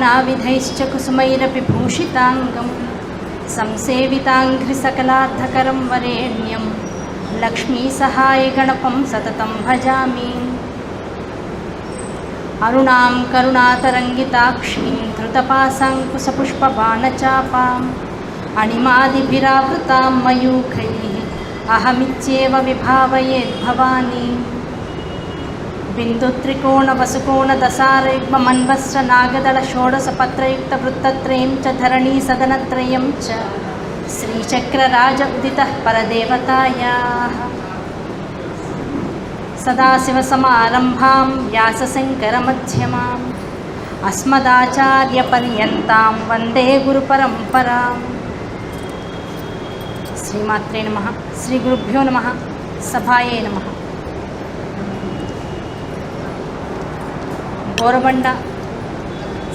नानाविधैश्च कुसुमैरपि भूषिताङ्गं संसेविताङ्घ्रिसकलार्धकरं वरेण्यं लक्ष्मीसहायगणपं सततं भजामि। अरुणां करुणातरङ्गिताक्षीं धृतपाशाङ्कुशपुष्पबाणचापाम् अणिमादिभिरावृतां मयूखैः अहमित्येव विभावयेद्भवानी। बिन्दुत्रिकोणवसुकोणदशारयुग्ममन्वस्त्रनागदलषोडशपत्रयुक्तवृत्तत्रयं च धरणीसदनत्रयं च श्रीचक्रराज उदितः परदेवतायाः। सदाशिवसमारम्भां व्यासशङ्करमध्यमाम् अस्मदाचार्यपर्यन्तां वन्दे गुरुपरम्पराम्। श्रीमात्रे नमः। श्रीगुरुभ्यो नमः। सभाये नमः। గోరబండ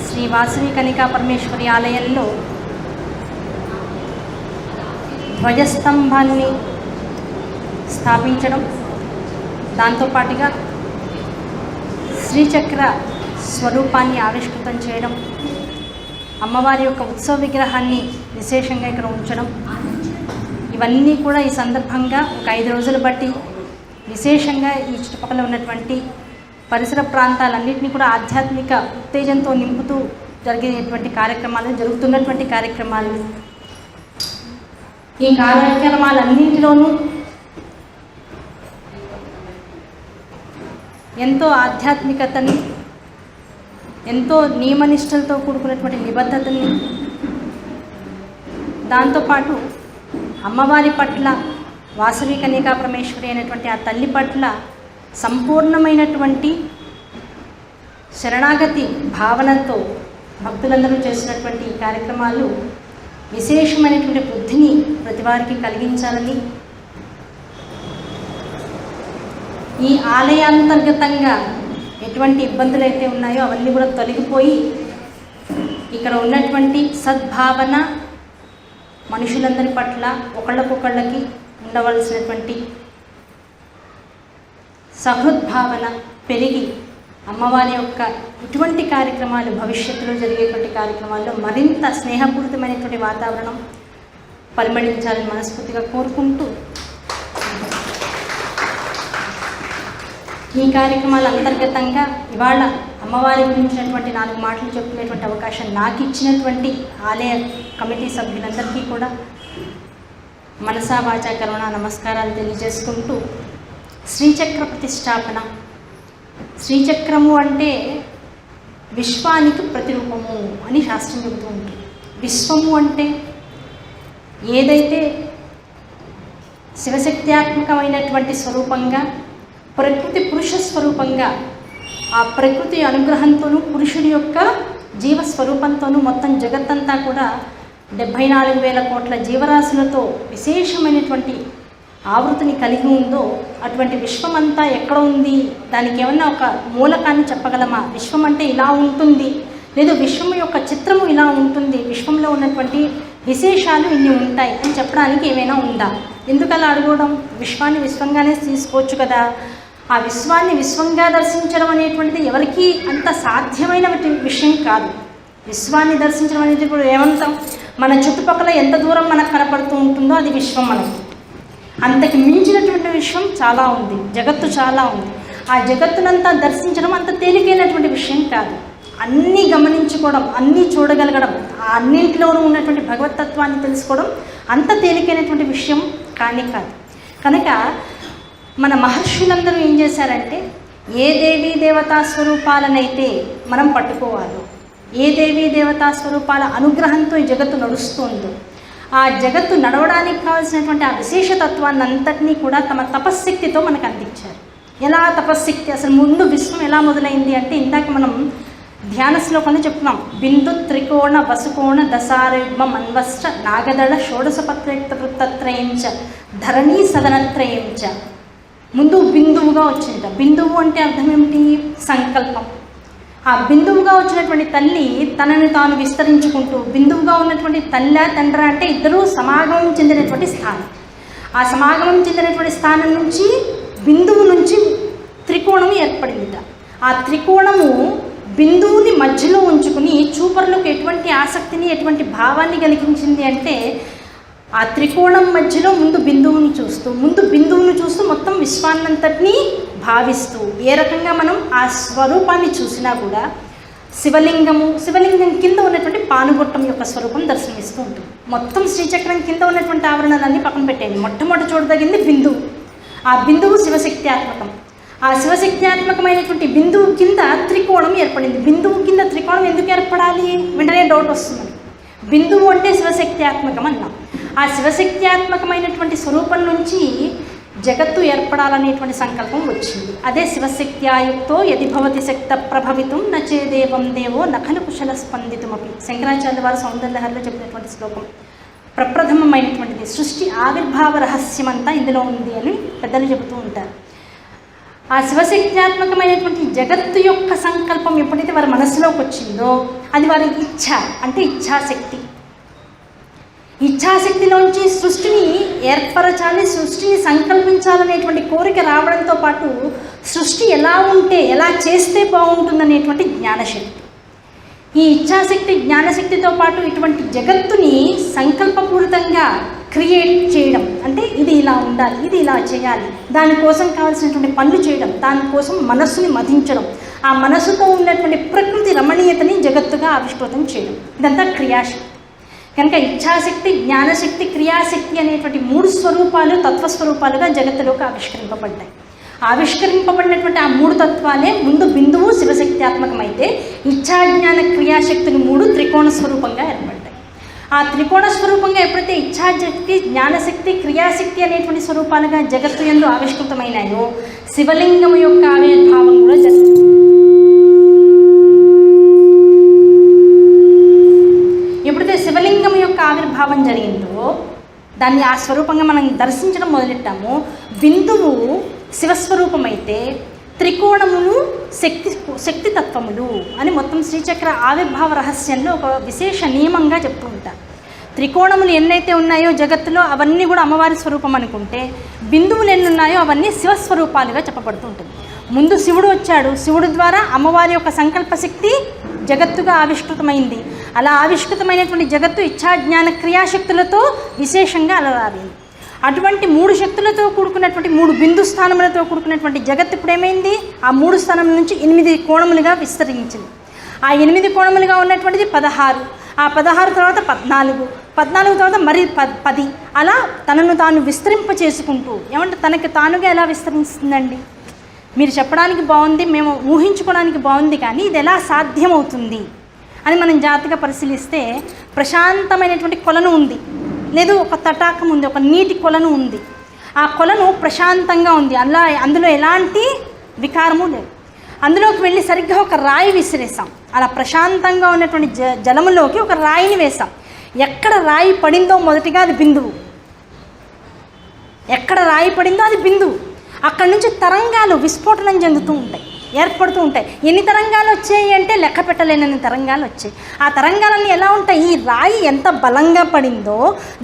శ్రీ వాసవి కనికా పరమేశ్వరి ఆలయంలో ధ్వజస్తంభాన్ని స్థాపించడం, దాంతోపాటుగా శ్రీచక్ర స్వరూపాన్ని ఆవిష్కృతం చేయడం, అమ్మవారి యొక్క ఉత్సవ విగ్రహాన్ని విశేషంగా ఇక్కడ ఉంచడం, ఇవన్నీ కూడా ఈ సందర్భంగా ఒక 5 రోజులు బట్టి విశేషంగా ఈ చుట్టుపక్కల ఉన్నటువంటి పరిసర ప్రాంతాలన్నింటినీ కూడా ఆధ్యాత్మిక ఉత్తేజంతో నింపుతూ జరిగేటువంటి కార్యక్రమాలు, జరుగుతున్నటువంటి కార్యక్రమాలు. ఈ కార్యక్రమాలన్నింటిలోనూ ఎంతో ఆధ్యాత్మికతని, ఎంతో నియమనిష్టలతో కూడుకున్నటువంటి నిబద్ధతని, దాంతోపాటు అమ్మవారి పట్ల, వాసవి కన్యకా పరమేశ్వరి అనేటువంటి ఆ తల్లి పట్ల సంపూర్ణమైనటువంటి శరణాగతి భావనతో భక్తులందరూ చేసినటువంటి ఈ కార్యక్రమాలు విశేషమైనటువంటి బుద్ధిని ప్రతి వారికి కలిగించాలని, ఈ ఆలయాంతర్గతంగా ఎటువంటి ఇబ్బందులు అయితే ఉన్నాయో అవన్నీ కూడా తొలగిపోయి ఇక్కడ ఉన్నటువంటి సద్భావన, మనుషులందరి పట్ల ఒకళ్ళకొకళ్ళకి ఉండవలసినటువంటి సహృద్భావన పెరిగి అమ్మవారి యొక్క ఇటువంటి కార్యక్రమాలు, భవిష్యత్తులో జరిగేటువంటి కార్యక్రమాల్లో మరింత స్నేహపూరితమైనటువంటి వాతావరణం పరిమళించాలని మనస్ఫూర్తిగా కోరుకుంటూ, ఈ కార్యక్రమాల అంతర్గతంగా ఇవాళ అమ్మవారి గురించినటువంటి 4 మాటలు చెప్పుకునేటువంటి అవకాశం నాకు ఇచ్చినటువంటి ఆలయ కమిటీ సభ్యులందరికీ కూడా మనసా వాచా కరుణా నమస్కారాలు తెలియజేసుకుంటూ, శ్రీచక్ర ప్రతిష్టాపన. శ్రీచక్రము అంటే విశ్వానికి ప్రతిరూపము అని శాస్త్రం చెబుతూ ఉంటుంది. విశ్వము అంటే ఏదైతే శివశక్త్యాత్మకమైనటువంటి స్వరూపంగా, ప్రకృతి పురుష స్వరూపంగా, ఆ ప్రకృతి అనుగ్రహంతోనూ పురుషుడి యొక్క జీవస్వరూపంతోనూ మొత్తం జగత్తంతా కూడా 74,000 కోట్ల జీవరాశులతో విశేషమైనటువంటి ఆవృతిని కలిగి ఉందో అటువంటి విశ్వమంతా ఎక్కడ ఉంది, దానికి ఏమన్నా ఒక మూలకాన్ని చెప్పగలమా? విశ్వం అంటే ఇలా ఉంటుంది, లేదు విశ్వం యొక్క చిత్రము ఇలా ఉంటుంది, విశ్వంలో ఉన్నటువంటి విశేషాలు ఇన్ని ఉంటాయి అని చెప్పడానికి ఏమైనా ఉందా? ఎందుకలా అడగడం? విశ్వాన్ని విశ్వంగానే తీసుకోవచ్చు కదా. ఆ విశ్వాన్ని విశ్వంగా దర్శించడం అనేటువంటిది ఎవరికి అంత సాధ్యమైన విషయం కాదు. విశ్వాన్ని దర్శించడం అనేది కూడా ఏమంటాం, మన చుట్టుపక్కల ఎంత దూరం మనకు కనపడుతూ ఉంటుందో అది విశ్వం. మనకి అంతకి మించినటువంటి విశ్వం చాలా ఉంది, జగత్తు చాలా ఉంది. ఆ జగత్తునంతా దర్శించడం అంత తేలికైనటువంటి విషయం కాదు. అన్నీ గమనించుకోవడం, అన్నీ చూడగలగడం, ఆ అన్నింటిలోనూ ఉన్నటువంటి భగవతత్వాన్ని తెలుసుకోవడం అంత తేలికైనటువంటి విషయం కానీ కాదు. కనుక మన మహర్షులందరూ ఏం చేశారంటే, ఏ దేవీ దేవతా స్వరూపాలనైతే మనం పట్టుకోవాలో, ఏ దేవీ దేవతా స్వరూపాల అనుగ్రహంతో ఈ జగత్తు నడుస్తుందో, ఆ జగత్తు నడవడానికి కావాల్సినటువంటి ఆ విశేషతత్వాన్ని అంతటినీ కూడా తమ తపశ్శక్తితో మనకు అందించారు. ఎలా తపశ్శక్తి? అసలు ముందు విశ్వం ఎలా మొదలైంది అంటే, ఇందాక మనం ధ్యాన శ్లోకంలో చెప్తున్నాం. బిందు త్రికోణ వసుకోణ దశారయుగ్మ మన్వస్త్ర నాగదళ షోడశపత్రయుక్త వృత్తత్రయం చ ధరణీ సదనత్రయం చ. ముందు బిందువుగా వచ్చింట. బిందువు అంటే అర్థం ఏమిటి? సంకల్పం. ఆ బిందువుగా వచ్చినటువంటి తల్లి తనని తాను విస్తరించుకుంటూ, బిందువుగా ఉన్నటువంటి తల్లి తండ్రి అంటే ఇద్దరూ సమాగమం చెందినటువంటి స్థానం. ఆ సమాగమం చెందినటువంటి స్థానం నుంచి, బిందువు నుంచి త్రికోణం ఏర్పడిందిట. ఆ త్రికోణము బిందువుని మధ్యలో ఉంచుకుని చూపర ఆసక్తిని, ఎటువంటి భావాన్ని కలిగించింది అంటే ఆ త్రికోణం మధ్యలో ముందు బిందువును చూస్తూ మొత్తం విశ్వాన్నంతటినీ భావిస్తూ ఏ రకంగా మనం ఆ స్వరూపాన్ని చూసినా కూడా శివలింగం కింద ఉన్నటువంటి పానుగొట్టం యొక్క స్వరూపం దర్శనమిస్తూ ఉంటుంది. మొత్తం శ్రీచక్రం కింద ఉన్నటువంటి ఆవరణలన్నీ పక్కన పెట్టేయండి. మొట్టమొదటి చూడదగింది బిందువు. ఆ బిందువు శివశక్త్యాత్మకం. ఆ శివశక్త్యాత్మకమైనటువంటి బిందువు కింద త్రికోణం ఏర్పడింది. బిందువు కింద త్రికోణం ఎందుకు ఏర్పడాలి? వెంటనే డౌట్ వస్తుంది. బిందువు అంటే శివశక్త్యాత్మకం అన్నాం. ఆ శివశక్త్యాత్మకమైనటువంటి స్వరూపం నుంచి జగత్తు ఏర్పడాలనేటువంటి సంకల్పం వచ్చింది. అదే శివశక్త్యాయుక్తో యది భవతి శక్త ప్రభవితం నచేదేవం దేవో నఖలు కుశల స్పందితుమపి. శంకరాచార్య వారు సౌందర్యలహరిలో చెప్పినటువంటి శ్లోకం ప్రప్రథమమైనటువంటిది. సృష్టి ఆవిర్భావ రహస్యం అంతా ఇందులో ఉంది అని పెద్దలు చెబుతూ ఉంటారు. ఆ శివశక్త్యాత్మకమైనటువంటి జగత్తు యొక్క సంకల్పం ఎప్పుడైతే వారి మనసులోకి వచ్చిందో అది వారి ఇచ్ఛ, అంటే ఇచ్ఛాశక్తి. ఇచ్ఛాశక్తిలోంచి సృష్టిని ఏర్పరచాలి, సృష్టిని సంకల్పించాలనేటువంటి కోరిక రావడంతో పాటు సృష్టి ఎలా చేస్తే బాగుంటుందనేటువంటి జ్ఞానశక్తి. ఈ ఇచ్ఛాశక్తి జ్ఞానశక్తితో పాటు ఇటువంటి జగత్తుని సంకల్పపూరితంగా క్రియేట్ చేయడం, అంటే ఇది ఇలా ఉండాలి, ఇది ఇలా చేయాలి, దానికోసం కావాల్సినటువంటి పనులు చేయడం, దానికోసం మనస్సుని మధించడం, ఆ మనస్సుతో ఉన్నటువంటి ప్రకృతి రమణీయతని జగత్తుగా ఆవిష్కృతం చేయడం, ఇదంతా క్రియాశక్తి. కనుక ఇచ్ఛాశక్తి, జ్ఞానశక్తి, క్రియాశక్తి అనేటువంటి 3 స్వరూపాలు తత్వస్వరూపాలుగా జగత్తులోకి ఆవిష్కరింపబడ్డాయి. ఆవిష్కరింపబడినటువంటి ఆ 3 తత్వాలే ముందు బిందువు శివశక్త్యాత్మకమైతే ఇచ్ఛాజ్ఞాన క్రియాశక్తులు 3 త్రికోణ స్వరూపంగా ఏర్పడ్డాయి. ఆ త్రికోణ స్వరూపంగా ఎప్పుడైతే ఇచ్ఛాశక్తి, జ్ఞానశక్తి, క్రియాశక్తి అనేటువంటి స్వరూపాలుగా జగత్తు యందు ఆవిష్కృతమైనాయో శివలింగం యొక్క ఆవిర్భావం కూడా జరిగింది. ఎప్పుడైతే శివలింగం యొక్క ఆవిర్భావం జరిగిందో దాన్ని ఆ స్వరూపంగా మనం దర్శించడం మొదలెట్టాము. బిందువు శివస్వరూపమైతే త్రికోణములు శక్తి తత్వములు అని మొత్తం శ్రీచక్ర ఆవిర్భావ రహస్యంలో ఒక విశేష నియమంగా చెప్తూ ఉంటారు. త్రికోణములు ఎన్నైతే ఉన్నాయో జగత్తులో అవన్నీ కూడా అమ్మవారి స్వరూపం అనుకుంటే, బిందువులు ఎన్ని ఉన్నాయో అవన్నీ శివస్వరూపాలుగా చెప్పబడుతూ ఉంటుంది. ముందు శివుడు వచ్చాడు, శివుడు ద్వారా అమ్మవారి యొక్క సంకల్పశక్తి జగత్తుగా ఆవిష్కృతమైంది. అలా ఆవిష్కృతమైనటువంటి జగత్తు ఇచ్ఛాజ్ఞాన క్రియాశక్తులతో విశేషంగా అలరారింది. అటువంటి 3 శక్తులతో కూడుకున్నటువంటి 3 బిందు స్థానములతో కూడుకున్నటువంటి జగత్తు ఇప్పుడు ఏమైంది? ఆ 3 స్థానం నుంచి 8 కోణములుగా విస్తరించింది. ఆ 8 కోణములుగా ఉన్నటువంటిది 16, ఆ 16 తర్వాత 14, 14 తర్వాత మరి 10, అలా తనను తాను విస్తరింప చేసుకుంటూ, ఏమంటే తనకి తానుగా ఎలా విస్తరిస్తుందండి? మీరు చెప్పడానికి బాగుంది, మేము ఊహించుకోవడానికి బాగుంది, కానీ ఇది ఎలా సాధ్యమవుతుంది అని మనం జాగ్రత్తగా పరిశీలిస్తే ప్రశాంతమైనటువంటి కొలను ఉంది, లేదు ఒక తటాకం ఉంది, ఒక నీటి కొలను ఉంది. ఆ కొలను ప్రశాంతంగా ఉంది, అందులో ఎలాంటి వికారము లేదు. అందులోకి వెళ్ళి సరిగ్గా ఒక రాయి విసిరేసాం. అలా ప్రశాంతంగా ఉన్నటువంటి జలములోకి ఒక రాయిని వేసాం. ఎక్కడ రాయి పడిందో మొదటిగా అది బిందువు. ఎక్కడ రాయి పడిందో అది బిందువు. అక్కడి నుంచి తరంగాలు విస్ఫోటనం చెందుతూ ఉంటాయి, ఏర్పడుతూ ఉంటాయి. ఎన్ని తరంగాలు వచ్చాయి అంటే లెక్క పెట్టలేనన్ని తరంగాలు వచ్చాయి. ఆ తరంగాలన్నీ ఎలా ఉంటాయి? ఈ రాయి ఎంత బలంగా పడిందో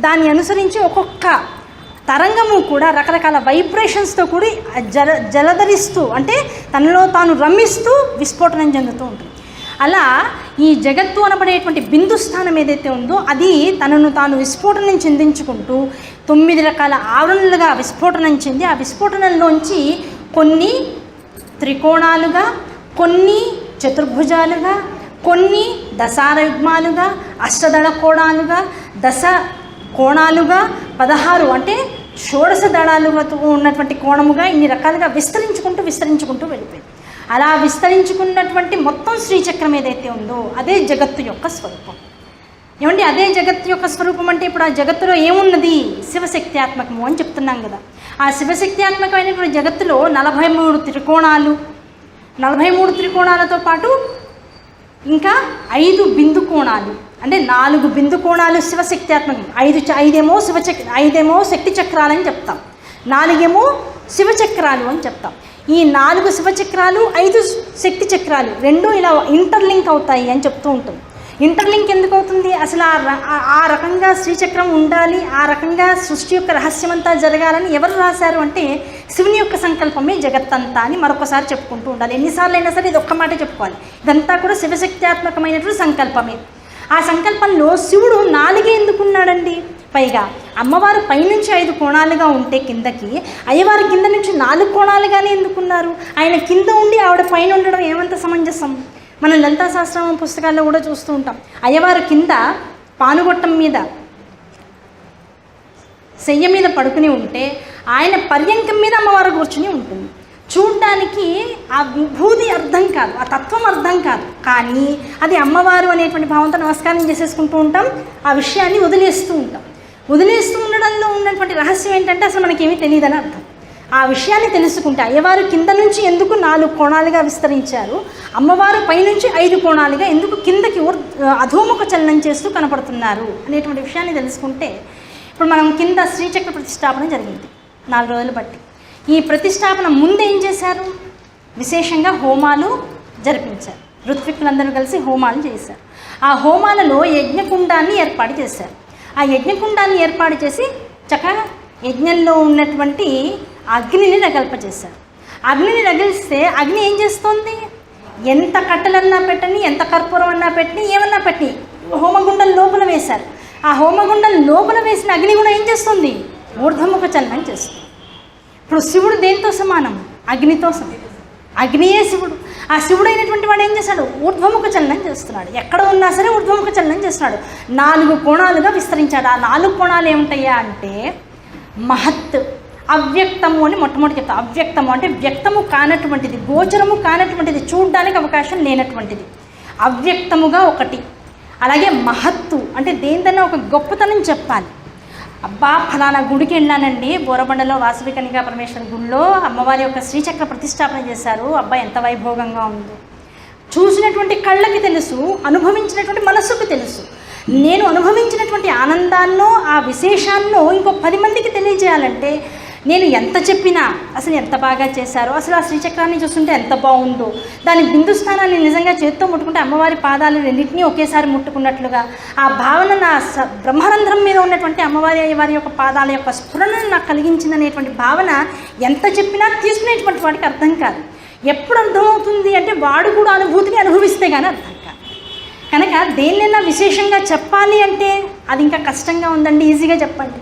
దాన్ని అనుసరించి ఒక్కొక్క తరంగము కూడా రకరకాల వైబ్రేషన్స్తో కూడి జలధరిస్తూ, అంటే తనలో తాను రమిస్తూ విస్ఫోటనం చెందుతూ ఉంటుంది. అలా ఈ జగత్తు అనబడేటువంటి బిందు స్థానం ఏదైతే ఉందో అది తనను తాను విస్ఫోటనం చెందించుకుంటూ 9 రకాల ఆవరణలుగా విస్ఫోటనం చెంది, ఆ విస్ఫోటనంలోంచి కొన్ని త్రికోణాలుగా, కొన్ని చతుర్భుజాలుగా, కొన్ని దశారయుగ్మాలుగా, అష్టదళ కోణాలుగా, దశ కోణాలుగా, 16 అంటే షోడశ దళాలుగా ఉన్నటువంటి కోణముగా ఇన్ని రకాలుగా విస్తరించుకుంటూ వెళ్ళిపోయింది. అలా విస్తరించుకున్నటువంటి మొత్తం శ్రీచక్రం ఏదైతే ఉందో అదే జగత్తు యొక్క స్వరూపం. ఏమండి, అదే జగత్తు యొక్క స్వరూపం అంటే ఇప్పుడు ఆ జగత్తులో ఏమున్నది? శివశక్త్యాత్మకము అని చెప్తున్నాం కదా. ఆ శివశక్త్యాత్మకమైనటువంటి జగత్తులో 43 త్రికోణాలు, 43 త్రికోణాలతో పాటు ఇంకా 5 బిందు కోణాలు, అంటే 4 బిందు కోణాలు శివశక్త్యాత్మకం. 5 శక్తి చక్రాలని చెప్తాం, 4 శివచక్రాలు అని చెప్తాం. ఈ 4 శివచక్రాలు, 5 శక్తి చక్రాలు 2 ఇలా ఇంటర్లింక్ అవుతాయి అని చెప్తూ ఉంటుంది. ఇంటర్లింక్ ఎందుకు అవుతుంది? అసలు ఆ రకంగా శ్రీచక్రం ఉండాలి, ఆ రకంగా సృష్టి యొక్క రహస్యమంతా జరగాలని ఎవరు రాశారు అంటే శివుని యొక్క సంకల్పమే జగత్తంతా అని మరొకసారి చెప్పుకుంటూ ఉండాలి. ఎన్నిసార్లు అయినా సరే ఇది ఒక్క మాట చెప్పుకోవాలి. ఇదంతా కూడా శివశక్త్యాత్మకమైనటువంటి సంకల్పమే. ఆ సంకల్పంలో శివుడు 4 ఎందుకున్నాడండి? పైగా అమ్మవారు పైనుంచి 5 కోణాలుగా ఉంటే కిందకి, అయ్యవారి కింద నుంచి 4 కోణాలుగానే ఎందుకున్నారు? ఆయన కింద ఉండి ఆవిడ పైన ఉండడం ఏమంత సమంజసం? మనం లలితా శాస్త్రం పుస్తకాల్లో కూడా చూస్తూ ఉంటాం. అయ్యవారు కింద పానుగొట్టం మీద శయ్య మీద పడుకుని ఉంటే ఆయన పర్యంకం మీద అమ్మవారు కూర్చుని ఉంటుంది. చూడ్డానికి ఆ విభూతి అర్థం కాదు, ఆ తత్వం అర్థం కాదు, కానీ అది అమ్మవారు అనేటువంటి భావంతో నమస్కారం చేసేసుకుంటూ ఉంటాం. ఆ విషయాన్ని వదిలేస్తూ ఉంటాం. వదిలేస్తూ ఉండడంలో ఉన్నటువంటి రహస్యం ఏంటంటే అసలు మనకేమీ తెలియదని అర్థం. ఆ విషయాన్ని తెలుసుకుంటే అయ్యవారు కింద నుంచి ఎందుకు 4 కోణాలుగా విస్తరించారు, అమ్మవారు పైనుంచి 5 కోణాలుగా ఎందుకు కిందకి అధోముఖ చలనం చేస్తూ కనపడుతున్నారు అనేటువంటి విషయాన్ని తెలుసుకుంటే, ఇప్పుడు మనం కింద శ్రీచక్ర ప్రతిష్టాపన జరిగింది 4 రోజులు బట్టి. ఈ ప్రతిష్టాపన ముందు ఏం చేశారు? విశేషంగా హోమాలు జరిపించారు. ఋత్విక్కులందరూ కలిసి హోమాలు చేశారు. ఆ హోమాలలో యజ్ఞకుండాన్ని ఏర్పాటు చేశారు. ఆ యజ్ఞకుండాన్ని ఏర్పాటు చేసి చక్కగా యజ్ఞంలో ఉన్నటువంటి అగ్నిని రగల్పజేశారు. అగ్నిని రగిలిస్తే అగ్ని ఏం చేస్తుంది? ఎంత కట్టెలన్నా పెట్టని, ఎంత కర్పూరం అన్నా పెట్టని, ఏమన్నా పెట్టి హోమగుండం లోపల వేశారు. ఆ హోమగుండం లోపల వేసిన అగ్ని కూడా ఏం చేస్తుంది? ఊర్ధ్వముఖ చలనం చేస్తుంది. ఇప్పుడు శివుడు దేంతో సమానం? అగ్నితో సమానం. అగ్నియే శివుడు. ఆ శివుడు అయినటువంటి వాడు ఏం చేశాడు? ఊర్ధ్వముఖ చలనం చేస్తున్నాడు. ఎక్కడ ఉన్నా సరే ఊర్ధ్వముఖ చలనం చేస్తున్నాడు. 4 కోణాలుగా విస్తరించాడు. ఆ 4 కోణాలు ఏముంటాయా అంటే మహత్, అవ్యక్తము అని మొట్టమొదటి చెప్తా. అవ్యక్తము అంటే వ్యక్తము కానటువంటిది, గోచరము కానటువంటిది, చూడడానికి అవకాశం లేనటువంటిది. అవ్యక్తముగా ఒకటి. అలాగే మహత్తు అంటే దేనిదైనా ఒక గొప్పతనం చెప్పాలి. అబ్బా ఫలానా గుడికి వెళ్ళానండి, బోరబండలో వాసవి కన్యకా పరమేశ్వరి గుడిలో అమ్మవారి యొక్క శ్రీచక్ర ప్రతిష్టాపన చేశారు, అబ్బా ఎంత వైభోగంగా ఉందో. చూసినటువంటి కళ్ళకి తెలుసు, అనుభవించినటువంటి మనస్సుకు తెలుసు. నేను అనుభవించినటువంటి ఆనందాన్నో ఆ విశేషాన్నో ఇంకో 10 మందికి తెలియజేయాలంటే నేను ఎంత చెప్పినా అసలు ఎంత బాగా చేశారో, అసలు ఆ శ్రీచక్రాన్ని చూస్తుంటే ఎంత బాగుందో, దాని బిందు స్థానాన్ని నిజంగా చేత్తో ముట్టుకుంటే అమ్మవారి పాదాలు రెండింటినీ ఒకేసారి ముట్టుకున్నట్లుగా ఆ భావన నా బ్రహ్మరంధ్రం మీద ఉన్నటువంటి అమ్మవారి యొక్క పాదాల యొక్క స్ఫురణను నాకు కలిగించిందనేటువంటి భావన ఎంత చెప్పినా తీసుకునేటువంటి వాడికి అర్థం కాదు. ఎప్పుడు అర్థమవుతుంది అంటే వాడు కూడా అనుభూతిని అనుభవిస్తే కానీ అర్థం కాదు. కనుక దేన్నైనా విశేషంగా చెప్పాలి అంటే అది ఇంకా కష్టంగా ఉందండి. ఈజీగా చెప్పండి.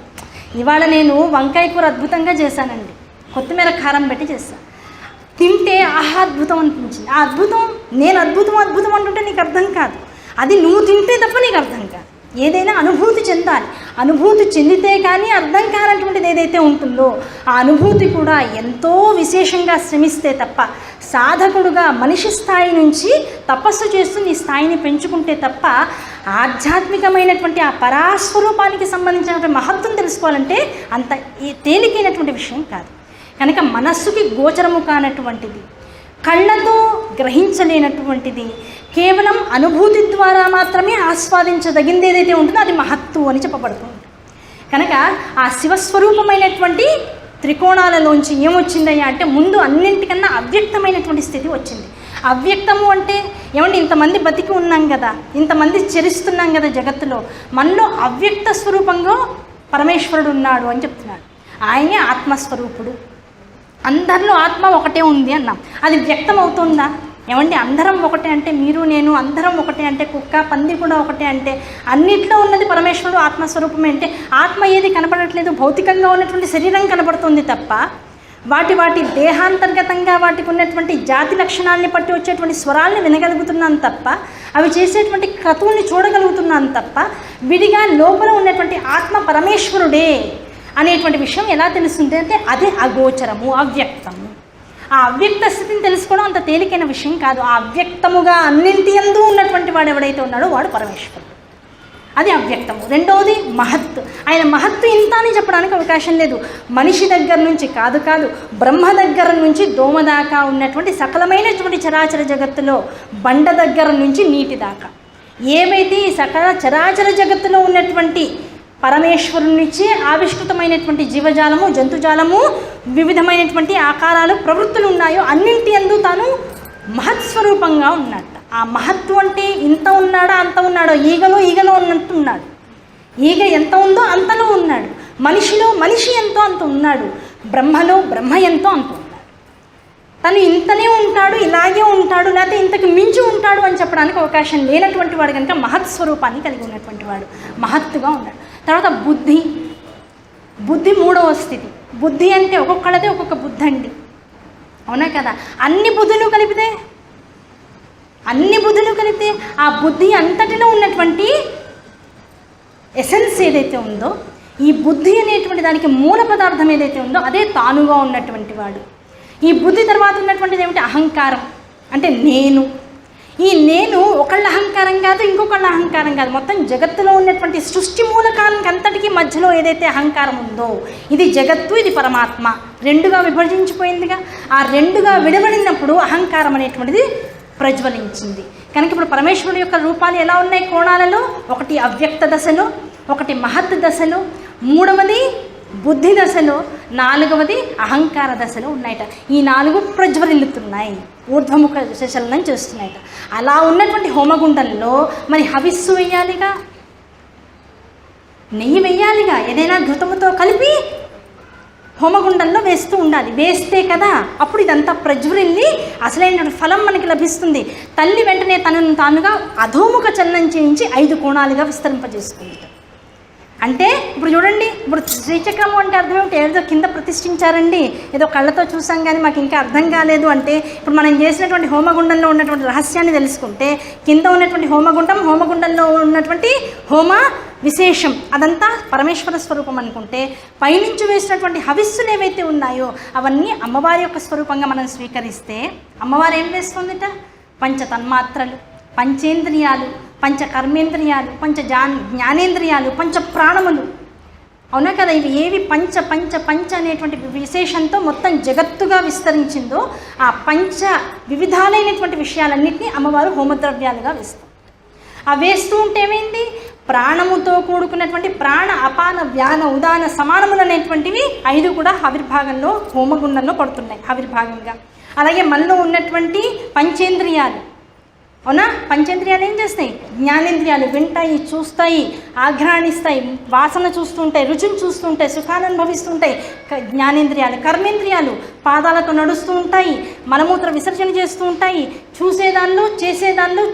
ఇవాళ నేను వంకాయ కూర అద్భుతంగా చేశానండి, కొత్తిమీర కారం పెట్టి చేశాను. తింటే ఆహా అద్భుతం అనిపించింది. ఆ అద్భుతం నేను అద్భుతం అంటుంటే నీకు అర్థం కాదు, అది నువ్వు తింటే తప్ప నీకు అర్థం కాదు. ఏదైనా అనుభూతి చెందాలి. అనుభూతి చెందితే కానీ అర్థం కానటువంటిది ఏదైతే ఉంటుందో ఆ అనుభూతి కూడా ఎంతో విశేషంగా శ్రమిస్తే తప్ప, సాధకుడుగా మనిషి స్థాయి నుంచి తపస్సు చేస్తూ నీ స్థాయిని పెంచుకుంటే తప్ప ఆధ్యాత్మికమైనటువంటి ఆ పరాస్వరూపానికి సంబంధించినటువంటి మహత్వం తెలుసుకోవాలంటే అంత తేలికైనటువంటి విషయం కాదు. కనుక మనస్సుకి గోచరము కానటువంటిది, కళ్ళతో గ్రహించలేనటువంటిది, కేవలం అనుభూతి ద్వారా మాత్రమే ఆస్వాదించదగింది ఏదైతే ఉంటుందో అది మహత్తు అని చెప్పబడుతుంది. కనుక ఆ శివస్వరూపమైనటువంటి త్రికోణాలలోంచి ఏమొచ్చిందయ్యా అంటే ముందు అన్నింటికన్నా అవ్యక్తమైనటువంటి స్థితి వచ్చింది. అవ్యక్తము అంటే ఏమంటే ఇంతమంది బతికి ఉన్నాం కదా, ఇంతమంది చరిస్తున్నాం కదా జగత్తులో, మనలో అవ్యక్త స్వరూపంగా పరమేశ్వరుడు ఉన్నాడు అని చెప్తున్నాడు. ఆయనే ఆత్మస్వరూపుడు. అందరిలో ఆత్మ ఒకటే ఉంది అన్నాం. అది వ్యక్తం అవుతుందా? ఏమంటే అందరం ఒకటే అంటే మీరు నేను అందరం ఒకటే అంటే కుక్క పంది కూడా ఒకటే అంటే అన్నిట్లో ఉన్నది పరమేశ్వరుడు ఆత్మస్వరూపమే అంటే ఆత్మ ఏది కనపడట్లేదు, భౌతికంగా ఉన్నటువంటి శరీరం కనపడుతుంది తప్ప వాటి దేహాంతర్గతంగా వాటికి ఉన్నటువంటి జాతి లక్షణాలని బట్టి వచ్చేటువంటి స్వరాల్ని వినగలుగుతున్నాను తప్ప, అవి చేసేటువంటి క్రతువుల్ని చూడగలుగుతున్నాను తప్ప విడిగా లోపల ఉన్నటువంటి ఆత్మ పరమేశ్వరుడే అనేటువంటి విషయం ఎలా తెలుస్తుంది అంటే అదే అగోచరము, అవ్యక్తము. ఆ అవ్యక్త స్థితిని తెలుసుకోవడం అంత తేలికైన విషయం కాదు. ఆ అవ్యక్తముగా అన్నింటి యందు ఉన్నటువంటి వాడు ఎవడైతే ఉన్నాడో వాడు పరమేశ్వరుడు. అది అవ్యక్తము. రెండవది మహత్తు. ఆయన మహత్తు ఇంత అని చెప్పడానికి అవకాశం లేదు. మనిషి దగ్గర నుంచి కాదు బ్రహ్మ దగ్గర నుంచి దోమ దాకా ఉన్నటువంటి సకలమైనటువంటి చరాచర జగత్తులో బండ దగ్గర నుంచి నీటి దాకా ఏవైతే ఈ సకల చరాచర జగత్తులో ఉన్నటువంటి పరమేశ్వరుని నుంచి ఆవిష్కృతమైనటువంటి జీవజాలము, జంతుజాలము, వివిధమైనటువంటి ఆకారాలు, ప్రవృత్తులు ఉన్నాయో అన్నింటి యందు తాను మహత్స్వరూపంగా ఉన్నట్ట. ఆ మహత్తు అంటే ఇంత ఉన్నాడా అంత ఉన్నాడో, ఈగలో ఉన్నట్టు ఉన్నాడు. ఈగ ఎంత ఉందో అంతలో ఉన్నాడు. మనిషిలో మనిషి ఎంతో అంత ఉన్నాడు. బ్రహ్మలో బ్రహ్మ ఎంతో అంత ఉన్నాడు. తను ఇంతనే ఉంటాడు, ఇలాగే ఉంటాడు, లేకపోతే ఇంతకు మించి ఉంటాడు అని చెప్పడానికి అవకాశం లేనటువంటి వాడు కనుక మహత్ స్వరూపాన్ని కలిగి ఉన్నటువంటి వాడు, మహత్తుగా ఉన్నాడు. తర్వాత బుద్ధి. బుద్ధి మూడవ స్థితి. బుద్ధి అంటే ఒక్కొక్కళ్ళదే ఒక్కొక్క బుద్ధి అండి, అవునా కదా? అన్ని బుద్ధులు కలిపితే ఆ బుద్ధి అంతటిలో ఉన్నటువంటి ఎసెన్స్ ఏదైతే ఉందో, ఈ బుద్ధి అనేటువంటి దానికి మూల పదార్థం ఏదైతే ఉందో అదే తానుగా ఉన్నటువంటి వాడు. ఈ బుద్ధి తర్వాత ఉన్నటువంటిది ఏమిటి? అహంకారం. అంటే నేను. ఈ నేను ఒకళ్ళ అహంకారం కాదు, ఇంకొకళ్ళ అహంకారం కాదు, మొత్తం జగత్తులో ఉన్నటువంటి సృష్టి మూలకానికి అంతటికీ మధ్యలో ఏదైతే అహంకారం ఉందో ఇది జగత్తు, ఇది పరమాత్మ, రెండుగా విభజించిపోయిందిగా. ఆ రెండుగా విడబడినప్పుడు అహంకారం అనేటువంటిది ప్రజ్వలించింది. కనుక ఇప్పుడు పరమేశ్వరుడు యొక్క రూపాలు ఎలా ఉన్నాయి కోణాలలో? ఒకటి అవ్యక్త దశలో, ఒకటి మహత్ దశలో, మూడవది బుద్ధి దశలో, నాలుగవది అహంకార దశలో ఉన్నాయట. ఈ నాలుగు ప్రజ్వలిల్లుతున్నాయి, ఊర్ధ్వముఖ శశలనం చేస్తున్నాయట. అలా ఉన్నటువంటి హోమగుండంలో మరి హవిస్సు వేయాలిగా, నెయ్యి వేయాలిగా, ఏదైనా ఘృతముతో కలిపి హోమగుండంలో వేస్తూ ఉండాలి. వేస్తే కదా అప్పుడు ఇదంతా ప్రజ్వలిల్లి అసలైన ఫలం మనకి లభిస్తుంది. తల్లి వెంటనే తనను తానుగా అధోముఖ చలనం చేయించి 5 కోణాలుగా విస్తరింపజేసుకుంది. అంటే ఇప్పుడు చూడండి, ఇప్పుడు శ్రీచక్రము అంటే అర్థం ఏమిటి? ఏదో కింద ప్రతిష్ఠించారండి, ఏదో కళ్ళతో చూసాం కానీ మాకు ఇంకా అర్థం కాలేదు అంటే, ఇప్పుడు మనం చేసినటువంటి హోమగుండంలో ఉన్నటువంటి రహస్యాన్ని తెలుసుకుంటే, కింద ఉన్నటువంటి హోమగుండంలో ఉన్నటువంటి హోమ విశేషం అదంతా పరమేశ్వర స్వరూపం అనుకుంటే, పైనుంచి వేసినటువంటి హవిస్సులు ఏవైతే ఉన్నాయో అవన్నీ అమ్మవారి యొక్క స్వరూపంగా మనం స్వీకరిస్తే, అమ్మవారు ఏం వేస్తుందిట? పంచ తన్మాత్రలు, పంచేంద్రియాలు, పంచ కర్మేంద్రియాలు, జ్ఞానేంద్రియాలు, పంచ ప్రాణములు, అవునా కదా? ఇవి ఏవి పంచ పంచ పంచ అనేటువంటి విశేషంతో మొత్తం జగత్తుగా విస్తరించిందో ఆ పంచ వివిధాలైనటువంటి విషయాలన్నింటినీ అమ్మవారు హోమద్రవ్యాలుగా వేస్తారు. ఆ వేస్తూ ఉంటే ఏమైంది? ప్రాణముతో కూడుకున్నటువంటి ప్రాణ అపాన వ్యాన ఉదాన సమానములు అనేటువంటివి 5 కూడా ఆవిర్భాగంలో హోమగుండంలో పడుతున్నాయి ఆవిర్భాగంగా. అలాగే మనలో ఉన్నటువంటి పంచేంద్రియాలు, అవునా? పంచేంద్రియాలు ఏం చేస్తాయి? జ్ఞానేంద్రియాలు వింటాయి, చూస్తాయి, ఆఘ్రాణిస్తాయి, వాసన చూస్తుంటాయి, రుచిని చూస్తుంటాయి, సుఖాన్ని అనుభవిస్తుంటాయి. జ్ఞానేంద్రియాలు. కర్మేంద్రియాలు పాదాలతో నడుస్తూ ఉంటాయి, మలమూత్ర విసర్జన చేస్తూ ఉంటాయి, చూసేదానిలో, చేసేదానిలో,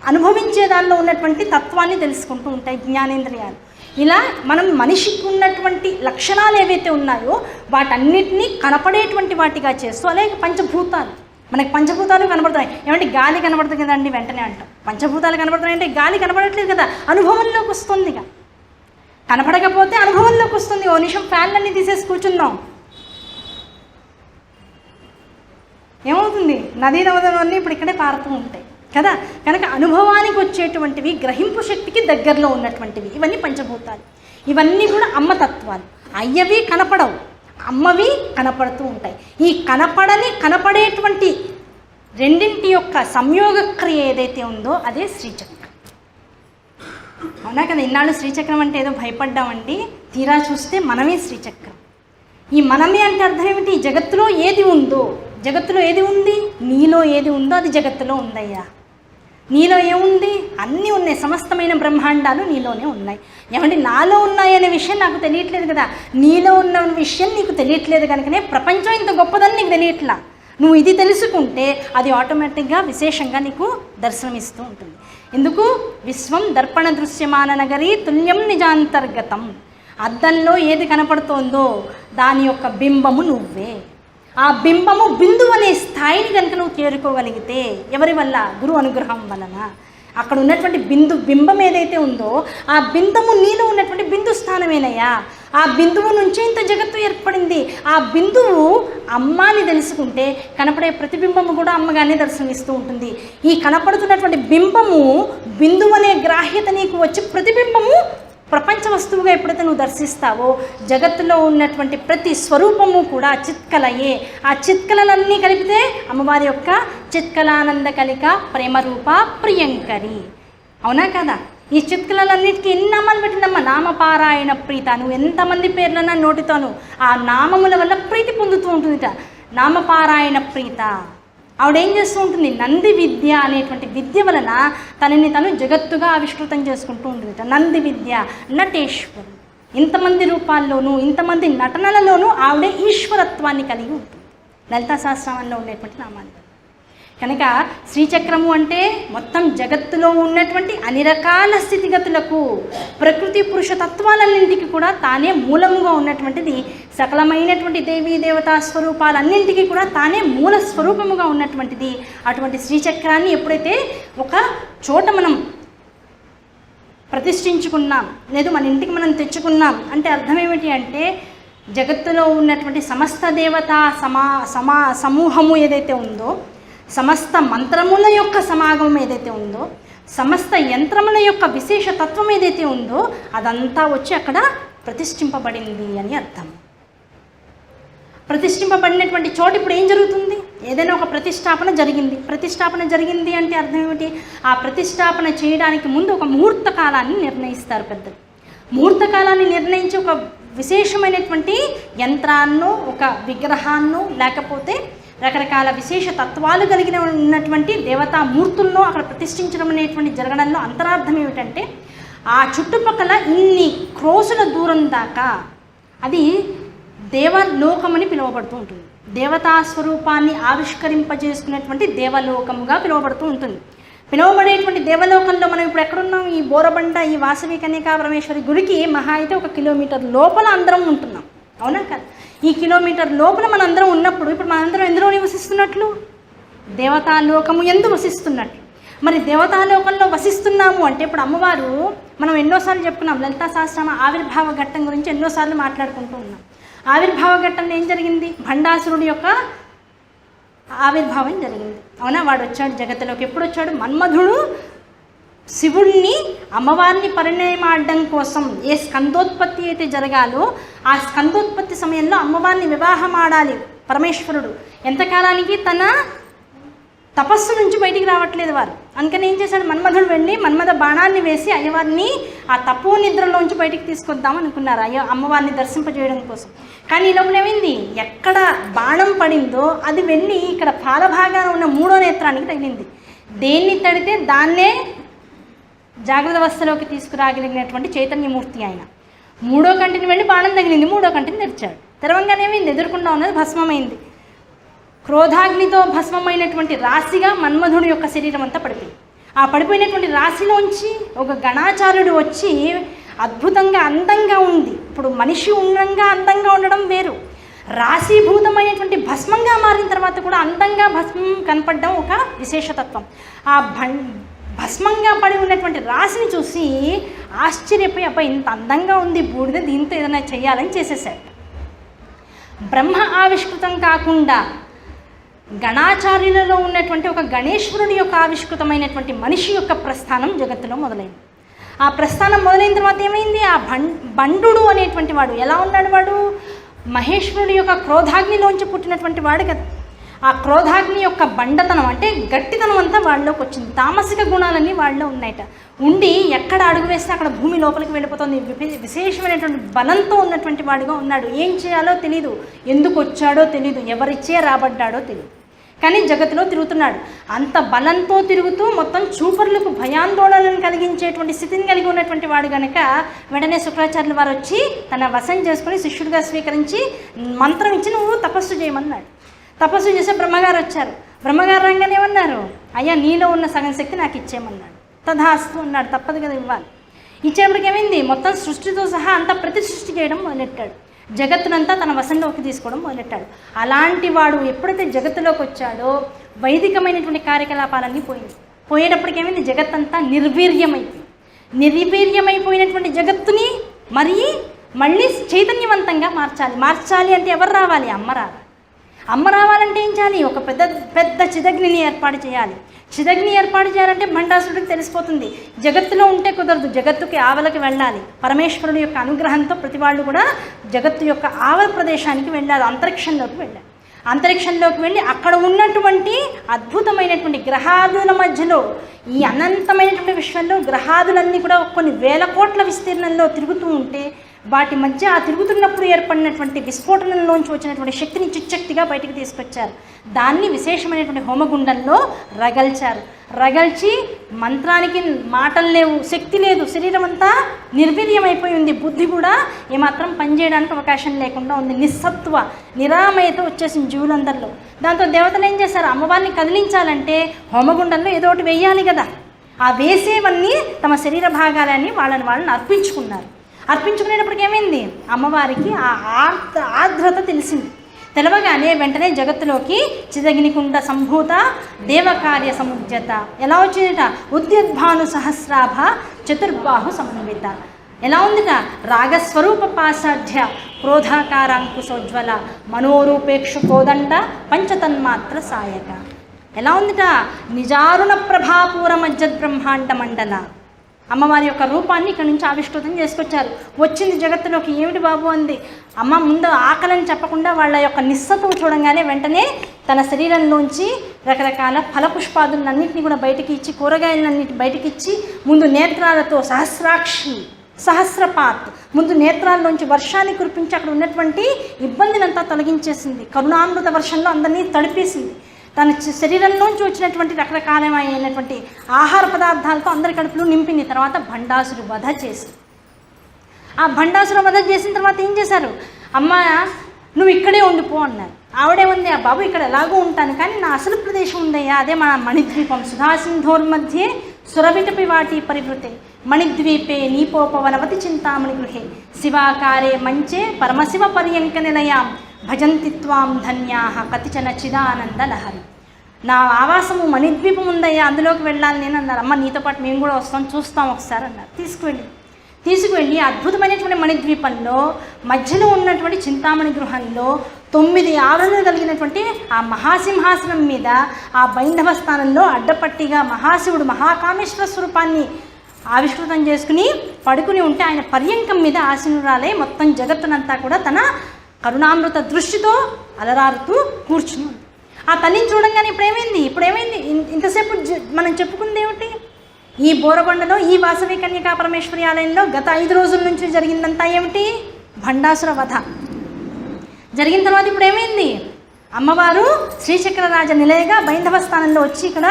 అనుభవించేదానిలో ఉన్నటువంటి తత్వాన్ని తెలుసుకుంటూ ఉంటాయి జ్ఞానేంద్రియాలు. ఇలా మనం మనిషికి ఉన్నటువంటి లక్షణాలు ఏవైతే ఉన్నాయో వాటన్నిటినీ కనపడేటువంటి వాటిగా చేస్తూ, అలాగే పంచభూతాలు, మనకి పంచభూతాలు కనబడుతున్నాయి. ఏమంటే గాలి కనబడుతుంది కదండి, వెంటనే అంటాం పంచభూతాలు కనబడుతున్నాయి అంటే గాలి కనబడట్లేదు కదా, అనుభవంలోకి వస్తుంది. ఇక కనపడకపోతే అనుభవంలోకి వస్తుంది. ఓ నిమిషం ఫ్యాన్లన్నీ తీసేసి కూర్చుందాం, ఏమవుతుంది? నదీ నవదలన్నీ ఇప్పుడు ఇక్కడే పారుతూ ఉంటాయి కదా. కనుక అనుభవానికి వచ్చేటువంటివి, గ్రహింపు శక్తికి దగ్గరలో ఉన్నటువంటివి ఇవన్నీ పంచభూతాలు. ఇవన్నీ కూడా అమ్మతత్వాలు. అయ్యవి కనపడవు, అమ్మవి కనపడుతూ ఉంటాయి. ఈ కనపడేటువంటి రెండింటి యొక్క సంయోగ క్రియ ఏదైతే ఉందో అదే శ్రీచక్రం, అవునా కదా? ఇన్నాళ్ళు శ్రీచక్రం అంటే ఏదో భయపడ్డామండి, తీరా చూస్తే మనమే శ్రీచక్రం. ఈ మనమే అంటే అర్థం ఏమిటి? జగత్తులో ఏది ఉందో, జగత్తులో ఏది ఉంది? నీలో ఏది ఉందో అది జగత్తులో ఉందయ్యా. నీలో ఏముంది? అన్నీ ఉన్నాయి, సమస్తమైన బ్రహ్మాండాలు నీలోనే ఉన్నాయి. ఏమంటే నాలో ఉన్నాయనే విషయం నాకు తెలియట్లేదు కదా, నీలో ఉన్న విషయం నీకు తెలియట్లేదు కనుకనే ప్రపంచం ఇంత గొప్పదని నీకు తెలియట్లా. నువ్వు ఇది తెలుసుకుంటే అది ఆటోమేటిక్గా విశేషంగా నీకు దర్శనమిస్తూ ఉంటుంది. ఎందుకు? విశ్వం దర్పణ దృశ్యమాన నగరీ తుల్యం నిజాంతర్గతం. అద్దంలో ఏది కనపడుతోందో దాని యొక్క బింబము నువ్వే. ఆ బింబము బిందువు అనే స్థాయిని కనుక నువ్వు చేరుకోగలిగితే, ఎవరి వల్ల? గురు అనుగ్రహం వలన. అక్కడ ఉన్నటువంటి బింబం ఏదైతే ఉందో ఆ బిందువు నీలో ఉన్నటువంటి బిందు స్థానమేనయ్యా. ఆ బిందువు నుంచే ఇంత జగత్తు ఏర్పడింది. ఆ బిందువు అమ్మాని తెలుసుకుంటే కనపడే ప్రతిబింబము కూడా అమ్మగానే దర్శనమిస్తూ ఉంటుంది. ఈ కనపడుతున్నటువంటి బింబము బిందువు అనే గ్రాహ్యత నీకు వచ్చి ప్రతిబింబము ప్రపంచ వస్తువుగా ఎప్పుడైతే నువ్వు దర్శిస్తావో జగత్తులో ఉన్నటువంటి ప్రతి స్వరూపము కూడా చిత్కలయే. ఆ చిత్కలలన్నీ కలిపితే అమ్మవారి యొక్క చిత్కలానంద కలిక ప్రేమరూప ప్రియంకరి, అవునా కదా? ఈ చిత్కలలన్నిటికీ ఎన్ని నామాలు పెట్టిందమ్మా? నామపారాయణ ప్రీత. నువ్వు ఎంతమంది పేర్లన్నా నోటితోను ఆ నామముల వల్ల ప్రీతి పొందుతూ ఉంటుందిట. నామపారాయణ ప్రీత. ఆవిడేం చేస్తూ ఉంటుంది? నంది విద్య అనేటువంటి విద్య వలన తనని తను జగత్తుగా ఆవిష్కృతం చేసుకుంటూ ఉంటుంది. నంది విద్య, నటేశ్వరు. ఇంతమంది రూపాల్లోనూ ఇంతమంది నటనలలోనూ ఆవిడే ఈశ్వరత్వాన్ని కలిగి ఉంటుంది. లలితా సహస్రనామంలో ఉండేటువంటి నామాలు. కనుక శ్రీచక్రము అంటే మొత్తం జగత్తులో ఉన్నటువంటి అన్ని రకాల స్థితిగతులకు, ప్రకృతి పురుష తత్వాలన్నింటికి కూడా తానే మూలముగా ఉన్నటువంటిది. సకలమైనటువంటి దేవీ దేవతా స్వరూపాలన్నింటికి కూడా తానే మూల స్వరూపముగా ఉన్నటువంటిది. అటువంటి శ్రీచక్రాన్ని ఎప్పుడైతే ఒక చోట మనం ప్రతిష్ఠించుకున్నాం, లేదు మన ఇంటికి మనం తెచ్చుకున్నాం అంటే అర్థం ఏమిటి అంటే, జగత్తులో ఉన్నటువంటి సమస్త దేవతా సమూహము ఏదైతే ఉందో, సమస్త మంత్రముల యొక్క సమాగమం ఏదైతే ఉందో, సమస్త యంత్రముల యొక్క విశేష తత్వం ఏదైతే ఉందో అదంతా వచ్చి అక్కడ ప్రతిష్ఠింపబడింది అని అర్థం. ప్రతిష్ఠింపబడినటువంటి చోట ఇప్పుడు ఏం జరుగుతుంది? ఏదైనా ఒక ప్రతిష్టాపన జరిగింది అంటే అర్థం ఏమిటి? ఆ ప్రతిష్టాపన చేయడానికి ముందు ఒక ముహూర్త కాలాన్ని నిర్ణయిస్తారు పెద్దలు. ముహూర్త కాలాన్ని నిర్ణయించి ఒక విశేషమైనటువంటి యంత్రాన్నో, ఒక విగ్రహాన్నో, లేకపోతే రకరకాల విశేష తత్వాలు కలిగిన ఉన్నటువంటి దేవతామూర్తుల్లో అక్కడ ప్రతిష్ఠించడం అనేటువంటి జరగడంలో అంతరార్థం ఏమిటంటే, ఆ చుట్టుపక్కల ఇన్ని క్రోసుల దూరం దాకా అది దేవలోకమని పిలువబడుతూ ఉంటుంది. దేవతా స్వరూపాన్ని ఆవిష్కరింపజేసుకున్నటువంటి దేవలోకముగా పిలువబడుతూ ఉంటుంది. పిలువబడేటువంటి దేవలోకంలో మనం ఇప్పుడు ఎక్కడున్నాం? ఈ బోరబండ, ఈ వాసవి కన్యకా పరమేశ్వరి గుడికి మహా అయితే 1 కిలోమీటర్ లోపల అందరం ఉంటున్నాం, అవునా కదా? ఈ కిలోమీటర్ లోపల మనందరం ఉన్నప్పుడు ఇప్పుడు మనందరం ఎందులో నివసిస్తున్నట్లు? దేవతాలోకము ఎందు వసిస్తున్నట్లు. మరి దేవతాలోకంలో వసిస్తున్నాము అంటే ఇప్పుడు అమ్మవారు, మనం ఎన్నోసార్లు చెప్పుకున్నాం, లలితా సహస్రనామ ఆవిర్భావ ఘట్టం గురించి ఎన్నోసార్లు మాట్లాడుకుంటూ ఉన్నాం. ఆవిర్భావ ఘట్టంలో ఏం జరిగింది? భండాసురుడి యొక్క ఆవిర్భావం జరిగింది, అవునా? వాడు వచ్చాడు జగత్తులోకి. ఎప్పుడు వచ్చాడు? మన్మధుడు శివుణ్ణి, అమ్మవారిని పరిణయమాడడం కోసం ఏ స్కందోత్పత్తి అయితే జరగాలో ఆ స్కందోత్పత్తి సమయంలో అమ్మవారిని వివాహం ఆడాలి పరమేశ్వరుడు. ఎంతకాలానికి? తన తపస్సు నుంచి బయటికి రావట్లేదు వారు. అందుకని ఏం చేశాడు? మన్మధుడు వెళ్ళి మన్మథ బాణాన్ని వేసి అయ్యవారిని ఆ తపో నిద్రలోంచి బయటికి తీసుకొద్దాం అనుకున్నారు అమ్మవారిని దర్శింపజేయడం కోసం. కానీ ఈ లోపల ఏమైంది? ఎక్కడ బాణం పడిందో అది వెళ్ళి ఇక్కడ పాలభాగాన ఉన్న 3వ నేత్రానికి తగిలింది. దేన్ని తడితే దాన్నే జాగ్రత్త అవస్థలోకి తీసుకురాగలిగినటువంటి చైతన్యమూర్తి ఆయన. 3వ కంటిని వెళ్ళి బాణం తగిలింది, 3వ కంటిని తెరిచాడు. తెరవంగానే ఏమైంది? ఎదుర్కొండా ఉన్నది భస్మమైంది. క్రోధాగ్నితో భస్మమైనటువంటి రాశిగా మన్మధుడి యొక్క శరీరం అంతా పడిపోయింది. ఆ పడిపోయినటువంటి రాశిలోంచి ఒక గణాచార్యుడు వచ్చి అద్భుతంగా అందంగా ఉంది. ఇప్పుడు మనిషి ఉండంగా అందంగా ఉండడం వేరు, రాశీభూతమైనటువంటి భస్మంగా మారిన తర్వాత కూడా అందంగా భస్మం కనపడడం ఒక విశేషతత్వం. ఆ భస్మంగా పడి ఉన్నటువంటి రాశిని చూసి ఆశ్చర్యపోయి, అబ్బా ఇంత అందంగా ఉంది బూడిద, దీంతో ఏదైనా చేయాలని చేసేసాడు. బ్రహ్మ ఆవిష్కృతం కాకుండా గణాచార్యులలో ఉన్నటువంటి ఒక గణేశ్వరుని యొక్క ఆవిష్కృతమైనటువంటి మనిషి యొక్క ప్రస్థానం జగత్తులో మొదలైంది. ఆ ప్రస్థానం మొదలైన తర్వాత ఏమైంది? ఆ బండు అనేటువంటి వాడు ఎలా ఉన్నాడు? వాడు మహేశ్వరుడి యొక్క క్రోధాగ్నిలోంచి పుట్టినటువంటి వాడు కదా. ఆ క్రోధాగ్ని యొక్క బండతనం అంటే గట్టితనం అంతా వాళ్ళలోకి వచ్చింది. తామసిక గుణాలన్నీ వాళ్ళలో ఉన్నాయట. ఉండి ఎక్కడ అడుగు వేస్తే అక్కడ భూమి లోపలికి వెళ్ళిపోతుంది. విశేషమైనటువంటి బలంతో ఉన్నటువంటి వాడుగా ఉన్నాడు. ఏం చేయాలో తెలీదు, ఎందుకు వచ్చాడో తెలీదు, ఎవరిచ్చే రాబడ్డాడో తెలీదు, కానీ జగత్తులో తిరుగుతున్నాడు. అంత బలంతో తిరుగుతూ మొత్తం చూపర్లకు భయాందోళనను కలిగించేటువంటి స్థితిని కలిగి ఉన్నటువంటి వాడు కనుక వెంటనే శుక్రాచార్యుల వారు వచ్చి తన వశం చేసుకుని శిష్యుడిగా స్వీకరించి మంత్రం ఇచ్చి నువ్వు తపస్సు చేయమన్నాడు. తపస్సు చేసే బ్రహ్మగారు వచ్చారు. బ్రహ్మగారు రంగానే ఏమన్నారు? అయ్యా నీలో ఉన్న సగం శక్తి నాకు ఇచ్చేయమన్నాడు. తధాస్తు అన్నాడు. తప్పదు కదా ఇవ్వాలి. ఇచ్చేప్పటికి ఏమైంది? మొత్తం సృష్టితో సహా అంతా ప్రతి సృష్టి చేయడం మొదలెట్టాడు. జగత్తునంతా తన వశంలోకి తీసుకోవడం మొదలెట్టాడు. అలాంటి వాడు ఎప్పుడైతే జగత్తులోకి వచ్చాడో వైదికమైనటువంటి కార్యకలాపాలన్నీ పోయేటప్పటికి ఏమైంది? జగత్తంతా నిర్వీర్యమైపోయినటువంటి జగత్తుని మళ్ళీ చైతన్యవంతంగా మార్చాలి అంటే ఎవరు రావాలి? అమ్మ రావాలంటే ఏం చేయాలి? ఒక పెద్ద చిదగ్నిని ఏర్పాటు చేయాలి. చిదగ్ని ఏర్పాటు చేయాలంటే భండాసురుడికి తెలిసిపోతుంది, జగత్తులో ఉంటే కుదరదు, జగత్తుకి ఆవలకి వెళ్ళాలి. పరమేశ్వరుడు యొక్క అనుగ్రహంతో ప్రతి వాళ్ళు కూడా జగత్తు యొక్క ఆవల ప్రదేశానికి వెళ్ళాలి, అంతరిక్షంలోకి వెళ్ళాలి. అంతరిక్షంలోకి వెళ్ళి అక్కడ ఉన్నటువంటి అద్భుతమైనటువంటి గ్రహాదుల మధ్యలో, ఈ అనంతమైనటువంటి విశ్వంలో గ్రహాదులన్నీ కూడా కొన్ని వేల కోట్ల విస్తీర్ణంలో తిరుగుతూ ఉంటే వాటి మధ్య ఆ తిరుగుతున్నప్పుడు ఏర్పడినటువంటి విస్ఫోటనంలోంచి వచ్చినటువంటి శక్తిని చిచ్చక్తిగా బయటికి తీసుకొచ్చారు. దాన్ని విశేషమైనటువంటి హోమగుండంలో రగల్చారు. రగల్చి మంత్రానికి మాటలు లేవు, శక్తి లేదు, శరీరం అంతా నిర్వీర్యమైపోయి ఉంది, బుద్ధి కూడా ఏమాత్రం పనిచేయడానికి అవకాశం లేకుండా ఉంది. నిస్సత్వ నిరామయత వచ్చేసింది జీవులందరిలో. దాంతో దేవతలు ఏం చేశారు, అమ్మవారిని కదిలించాలంటే హోమగుండంలో ఏదో ఒకటి వేయాలి కదా. ఆ వేసేవన్నీ తమ శరీర భాగాలని వాళ్ళని అర్పించుకున్నారు. అర్పించుకునేటప్పటికి ఏమైంది, అమ్మవారికి ఆ ఆర్ద్రత తెలిసింది. తెలవగానే వెంటనే జగత్తులోకి చిదగినికుండ సంభూత దేవకార్య సముద్యత ఎలా వచ్చిందట, ఉద్యద్భాను సహస్రాభ చతుర్బాహు సమన్విత. ఎలా ఉందిట, రాగస్వరూప పాసాఢ్య క్రోధాకారాంకుశోజ్వల మనోరూపేక్షు కోదండ పంచతన్మాత్ర సాయక. ఎలా ఉందిట, నిజారుణ ప్రభాపూర మజ్జద్బ్రహ్మాండ మండల. అమ్మవారి యొక్క రూపాన్ని ఇక్కడ నుంచి ఆవిష్కృతం చేసుకొచ్చారు. వచ్చింది జగత్తులోకి. ఏమిటి బాబు అంది అమ్మ. ముందు ఆకలిని చెప్పకుండా వాళ్ళ యొక్క నిస్సత్వం చూడంగానే వెంటనే తన శరీరంలోంచి రకరకాల ఫలపుష్పాదులన్నింటినీ కూడా బయటికి ఇచ్చి, కూరగాయలన్నింటి బయటికి ఇచ్చి, ముందు నేత్రాలతో సహస్రాక్షి సహస్రపాత్ ముందు నేత్రాల్లోంచి వర్షాన్ని కురిపించి అక్కడ ఉన్నటువంటి ఇబ్బందినంతా తొలగించేసింది. కరుణామృత వర్షంలో అందరినీ తడిపేసింది. తన శరీరంలోంచి వచ్చినటువంటి రకరకాలమైనటువంటి ఆహార పదార్థాలతో అందరి కడుపులు నింపింది. తర్వాత భండాసురు వధ చేసి, ఆ భండాసురు వధ చేసిన తర్వాత ఏం చేశారు, అమ్మ నువ్వు ఇక్కడే ఉండిపో అన్నారు. ఆవిడేముంది, ఆ బాబు ఇక్కడ ఎలాగో ఉంటాను కానీ నా అసలు ప్రదేశం ఉందయ్యా, అదే మన మణిద్వీపం. సుధాసింధోర్మధ్యే సురవిటపి వాటి పరివృతే మణిద్వీపే నీపోపవనవతి చింతామణి గృహే శివాకారే మంచే పరమశివ పర్యంక నిలయాం భజంతి త్వాం ధన్యాః కతిచన చిదానంద లహరి. నా ఆవాసము మణిద్వీపం ఉందయ్యా, అందులోకి వెళ్ళాలి నేను అన్నారు. అమ్మ నీతో పాటు మేము కూడా వస్తాం, చూస్తాం ఒకసారి అన్నారు. తీసుకువెళ్ళి అద్భుతమైనటువంటి మణిద్వీపంలో మధ్యలో ఉన్నటువంటి చింతామణి గృహంలో 9 ఆవరణలు కలిగినటువంటి ఆ మహాసింహాసనం మీద ఆ బైంధవ స్థానంలో అడ్డపట్టిగా మహాశివుడు మహాకామేశ్వర స్వరూపాన్ని ఆవిష్కృతం చేసుకుని పడుకుని ఉంటే ఆయన పర్యంకం మీద ఆసీనురాలై మొత్తం జగత్తునంతా కూడా తన కరుణామృత దృష్టితో అలరారుతూ కూర్చుని. ఆ తల్లిని చూడంగానే ఇప్పుడేమైంది ఇంతసేపు మనం చెప్పుకుంది ఏమిటి, ఈ బోరబండలో ఈ వాసవి కన్యకా పరమేశ్వరి ఆలయంలో గత 5 రోజుల నుంచి జరిగిందంతా ఏమిటి, భండాసుర వధ జరిగిన తర్వాత ఇప్పుడు ఏమైంది, అమ్మవారు శ్రీచక్రరాజ నిలయగా బైంధవ స్థానంలో వచ్చి ఇక్కడ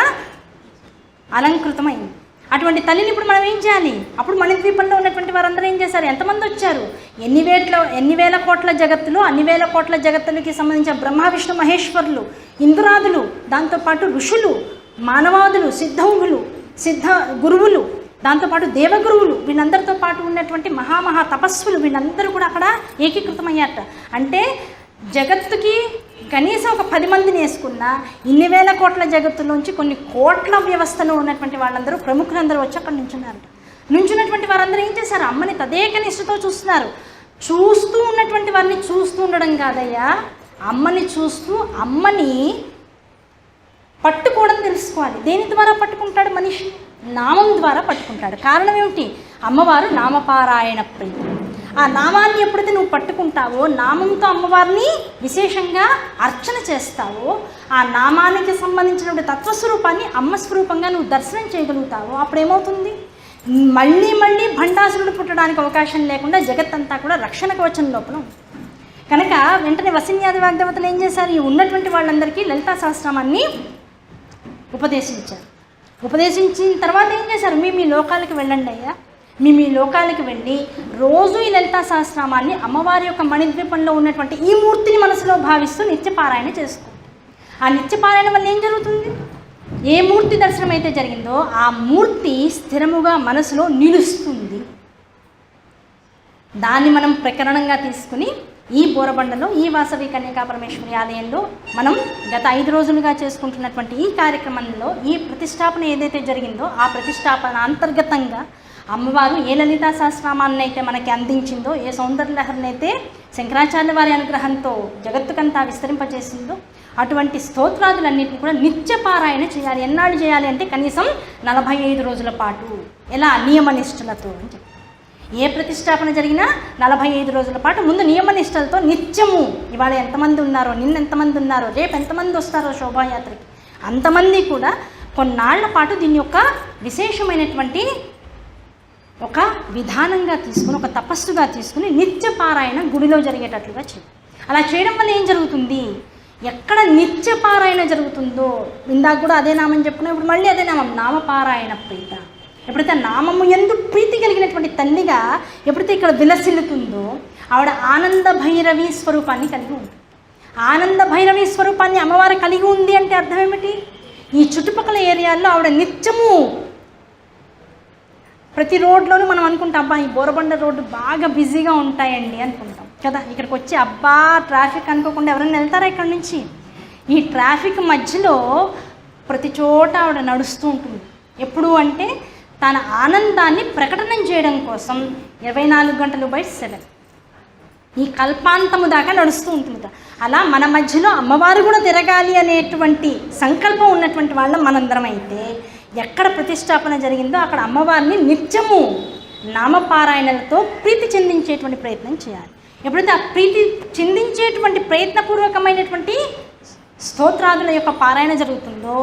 అలంకృతమైంది. అటువంటి తల్లిని ఇప్పుడు మనం ఏం చేయాలి, అప్పుడు మణిద్వీపంలో ఉన్నటువంటి వారందరూ ఏం చేశారు, ఎంతమంది వచ్చారు, ఎన్ని వేల కోట్ల జగత్తులు, అన్ని వేల కోట్ల జగత్తులకి సంబంధించిన బ్రహ్మ విష్ణు మహేశ్వరులు, ఇంద్రాదులు, దాంతోపాటు ఋషులు, మానవాదులు, సిద్ధ గురువులు, దాంతోపాటు దేవగురువులు, వీళ్ళందరితో పాటు ఉన్నటువంటి మహా తపస్సులు, వీళ్ళందరూ కూడా అక్కడ ఏకీకృతమయ్యారట. అంటే జగత్తుకి కనీసం ఒక 10 మందిని వేసుకున్నా ఇన్ని వేల కోట్ల జగత్తులోంచి కొన్ని కోట్ల వ్యవస్థలో ఉన్నటువంటి వాళ్ళందరూ ప్రముఖులందరూ వచ్చి అక్కడ నుంచున్నటువంటి వారందరూ ఏం చేశారు, అమ్మని తదేక నిష్ఠతో చూస్తున్నారు. చూస్తూ ఉన్నటువంటి వారిని చూస్తూ ఉండడం కాదయ్యా, అమ్మని చూస్తూ అమ్మని పట్టుకోవడం తెలుసుకోవాలి. దేని ద్వారా పట్టుకుంటాడు మనిషి, నామం ద్వారా పట్టుకుంటాడు. కారణం ఏమిటి, అమ్మవారు నామపారాయణ ప్రియ. ఆ నామాన్ని ఎప్పుడైతే నువ్వు పట్టుకుంటావో, నామంతో అమ్మవారిని విశేషంగా అర్చన చేస్తావో, ఆ నామానికి సంబంధించినటువంటి తత్వస్వరూపాన్ని అమ్మ స్వరూపంగా నువ్వు దర్శనం చేయగలుగుతావో, అప్పుడేమవుతుంది, మళ్ళీ భండాసురుడు పుట్టడానికి అవకాశం లేకుండా జగత్తంతా కూడా రక్షణ కవచం లోపల ఉంది. కనుక వెంటనే వసిన్యాది వాగ్దేవతలు ఏం చేశారు, ఈ ఉన్నటువంటి వాళ్ళందరికీ లలితా సహస్రనామాన్ని ఉపదేశించిన తర్వాత ఏం చేశారు, మీ లోకాలకు వెళ్ళండి అయ్యా, మీ లోకాలకు వెళ్ళి రోజు ఈ లలితా సహస్రనామాన్ని అమ్మవారి యొక్క మణిద్వీపంలో ఉన్నటువంటి ఈ మూర్తిని మనసులో భావిస్తూ నిత్యపారాయణ చేసుకోండి. ఆ నిత్యపారాయణ వల్ల ఏం జరుగుతుంది, ఏ మూర్తి దర్శనం అయితే జరిగిందో ఆ మూర్తి స్థిరముగా మనసులో నిలుస్తుంది. దాన్ని మనం ప్రకరణంగా తీసుకుని ఈ బోరబండలో ఈ వాసవి కన్యకా పరమేశ్వరి ఆలయంలో మనం గత 5 రోజులుగా చేసుకుంటున్నటువంటి ఈ కార్యక్రమంలో ఈ ప్రతిష్టాపన ఏదైతే జరిగిందో ఆ ప్రతిష్టాపన అంతర్గతంగా అమ్మవారు ఏ లలితా సహస్రనామాన్ని అయితే మనకి అందించిందో, ఏ సౌందర్యలహరిని అయితే శంకరాచార్య వారి అనుగ్రహంతో జగత్తుకంతా విస్తరింపజేసిందో అటువంటి స్తోత్రాదులన్నింటినీ కూడా నిత్యపారాయణ చేయాలి. ఎన్నాళ్ళు చేయాలి అంటే కనీసం 45 రోజుల పాటు. ఎలా, నియమనిష్టలతో అని చెప్పి ఏ ప్రతిష్టాపన జరిగినా 45 రోజుల పాటు ముందు నియమనిష్టలతో నిత్యము, ఇవాళ ఎంతమంది ఉన్నారో, నిన్న ఎంతమంది ఉన్నారో, రేపు ఎంతమంది వస్తారో శోభాయాత్రకి, అంతమంది కూడా కొన్నాళ్ల పాటు దీని యొక్క విశేషమైనటువంటి ఒక విధానంగా తీసుకుని, ఒక తపస్సుగా తీసుకుని నిత్య పారాయణ గుడిలో జరిగేటట్లుగా చేయాలి. అలా చేయడం వల్ల ఏం జరుగుతుంది? ఎక్కడ నిత్య పారాయణ జరుగుతుందో, ఇందాక కూడా అదే నామం చెప్పుకున్నాం, ఇప్పుడు మళ్ళీ అదే నామం, నామపారాయణ ప్రీత. ఎప్పుడైతే నామము యందు ప్రీతి కలిగినటువంటి తల్లిగా ఎప్పుడైతే ఇక్కడ విలసిల్లుతుందో ఆవిడ ఆనంద భైరవి స్వరూపాన్ని కలిగి ఉంటుంది. ఆనంద భైరవి స్వరూపాన్ని అమ్మవారు కలిగి ఉంది అంటే అర్థం ఏమిటి? ఈ చుట్టుపక్కల ఏరియాల్లో ఆవిడ నిత్యము ప్రతి రోడ్లోనూ మనం అనుకుంటాం, అబ్బా ఈ బోరబండ రోడ్డు బాగా బిజీగా ఉంటాయండి అనుకుంటాం కదా. ఇక్కడికి వచ్చి అబ్బా ట్రాఫిక్ అనుకోకుండా ఎవరైనా వెళ్తారా ఇక్కడ నుంచి? ఈ ట్రాఫిక్ మధ్యలో ప్రతి చోట ఆవిడ నడుస్తూ ఉంటుంది. ఎప్పుడు అంటే తన ఆనందాన్ని ప్రకటన చేయడం కోసం 24 గంటలు బై 7 ఈ కల్పాంతము దాకా నడుస్తూ ఉంటుంది. అలా మన మధ్యలో అమ్మవారు కూడా తిరగాలి అనేటువంటి సంకల్పం ఉన్నటువంటి వాళ్ళం మనందరం అయితే ఎక్కడ ప్రతిష్టాపన జరిగిందో అక్కడ అమ్మవారిని నిత్యము నామపారాయణలతో ప్రీతి చెందించేటువంటి ప్రయత్నం చేయాలి. ఎప్పుడైతే ఆ ప్రీతి చెందించేటువంటి ప్రయత్నపూర్వకమైనటువంటి స్తోత్రాదుల యొక్క పారాయణ జరుగుతుందో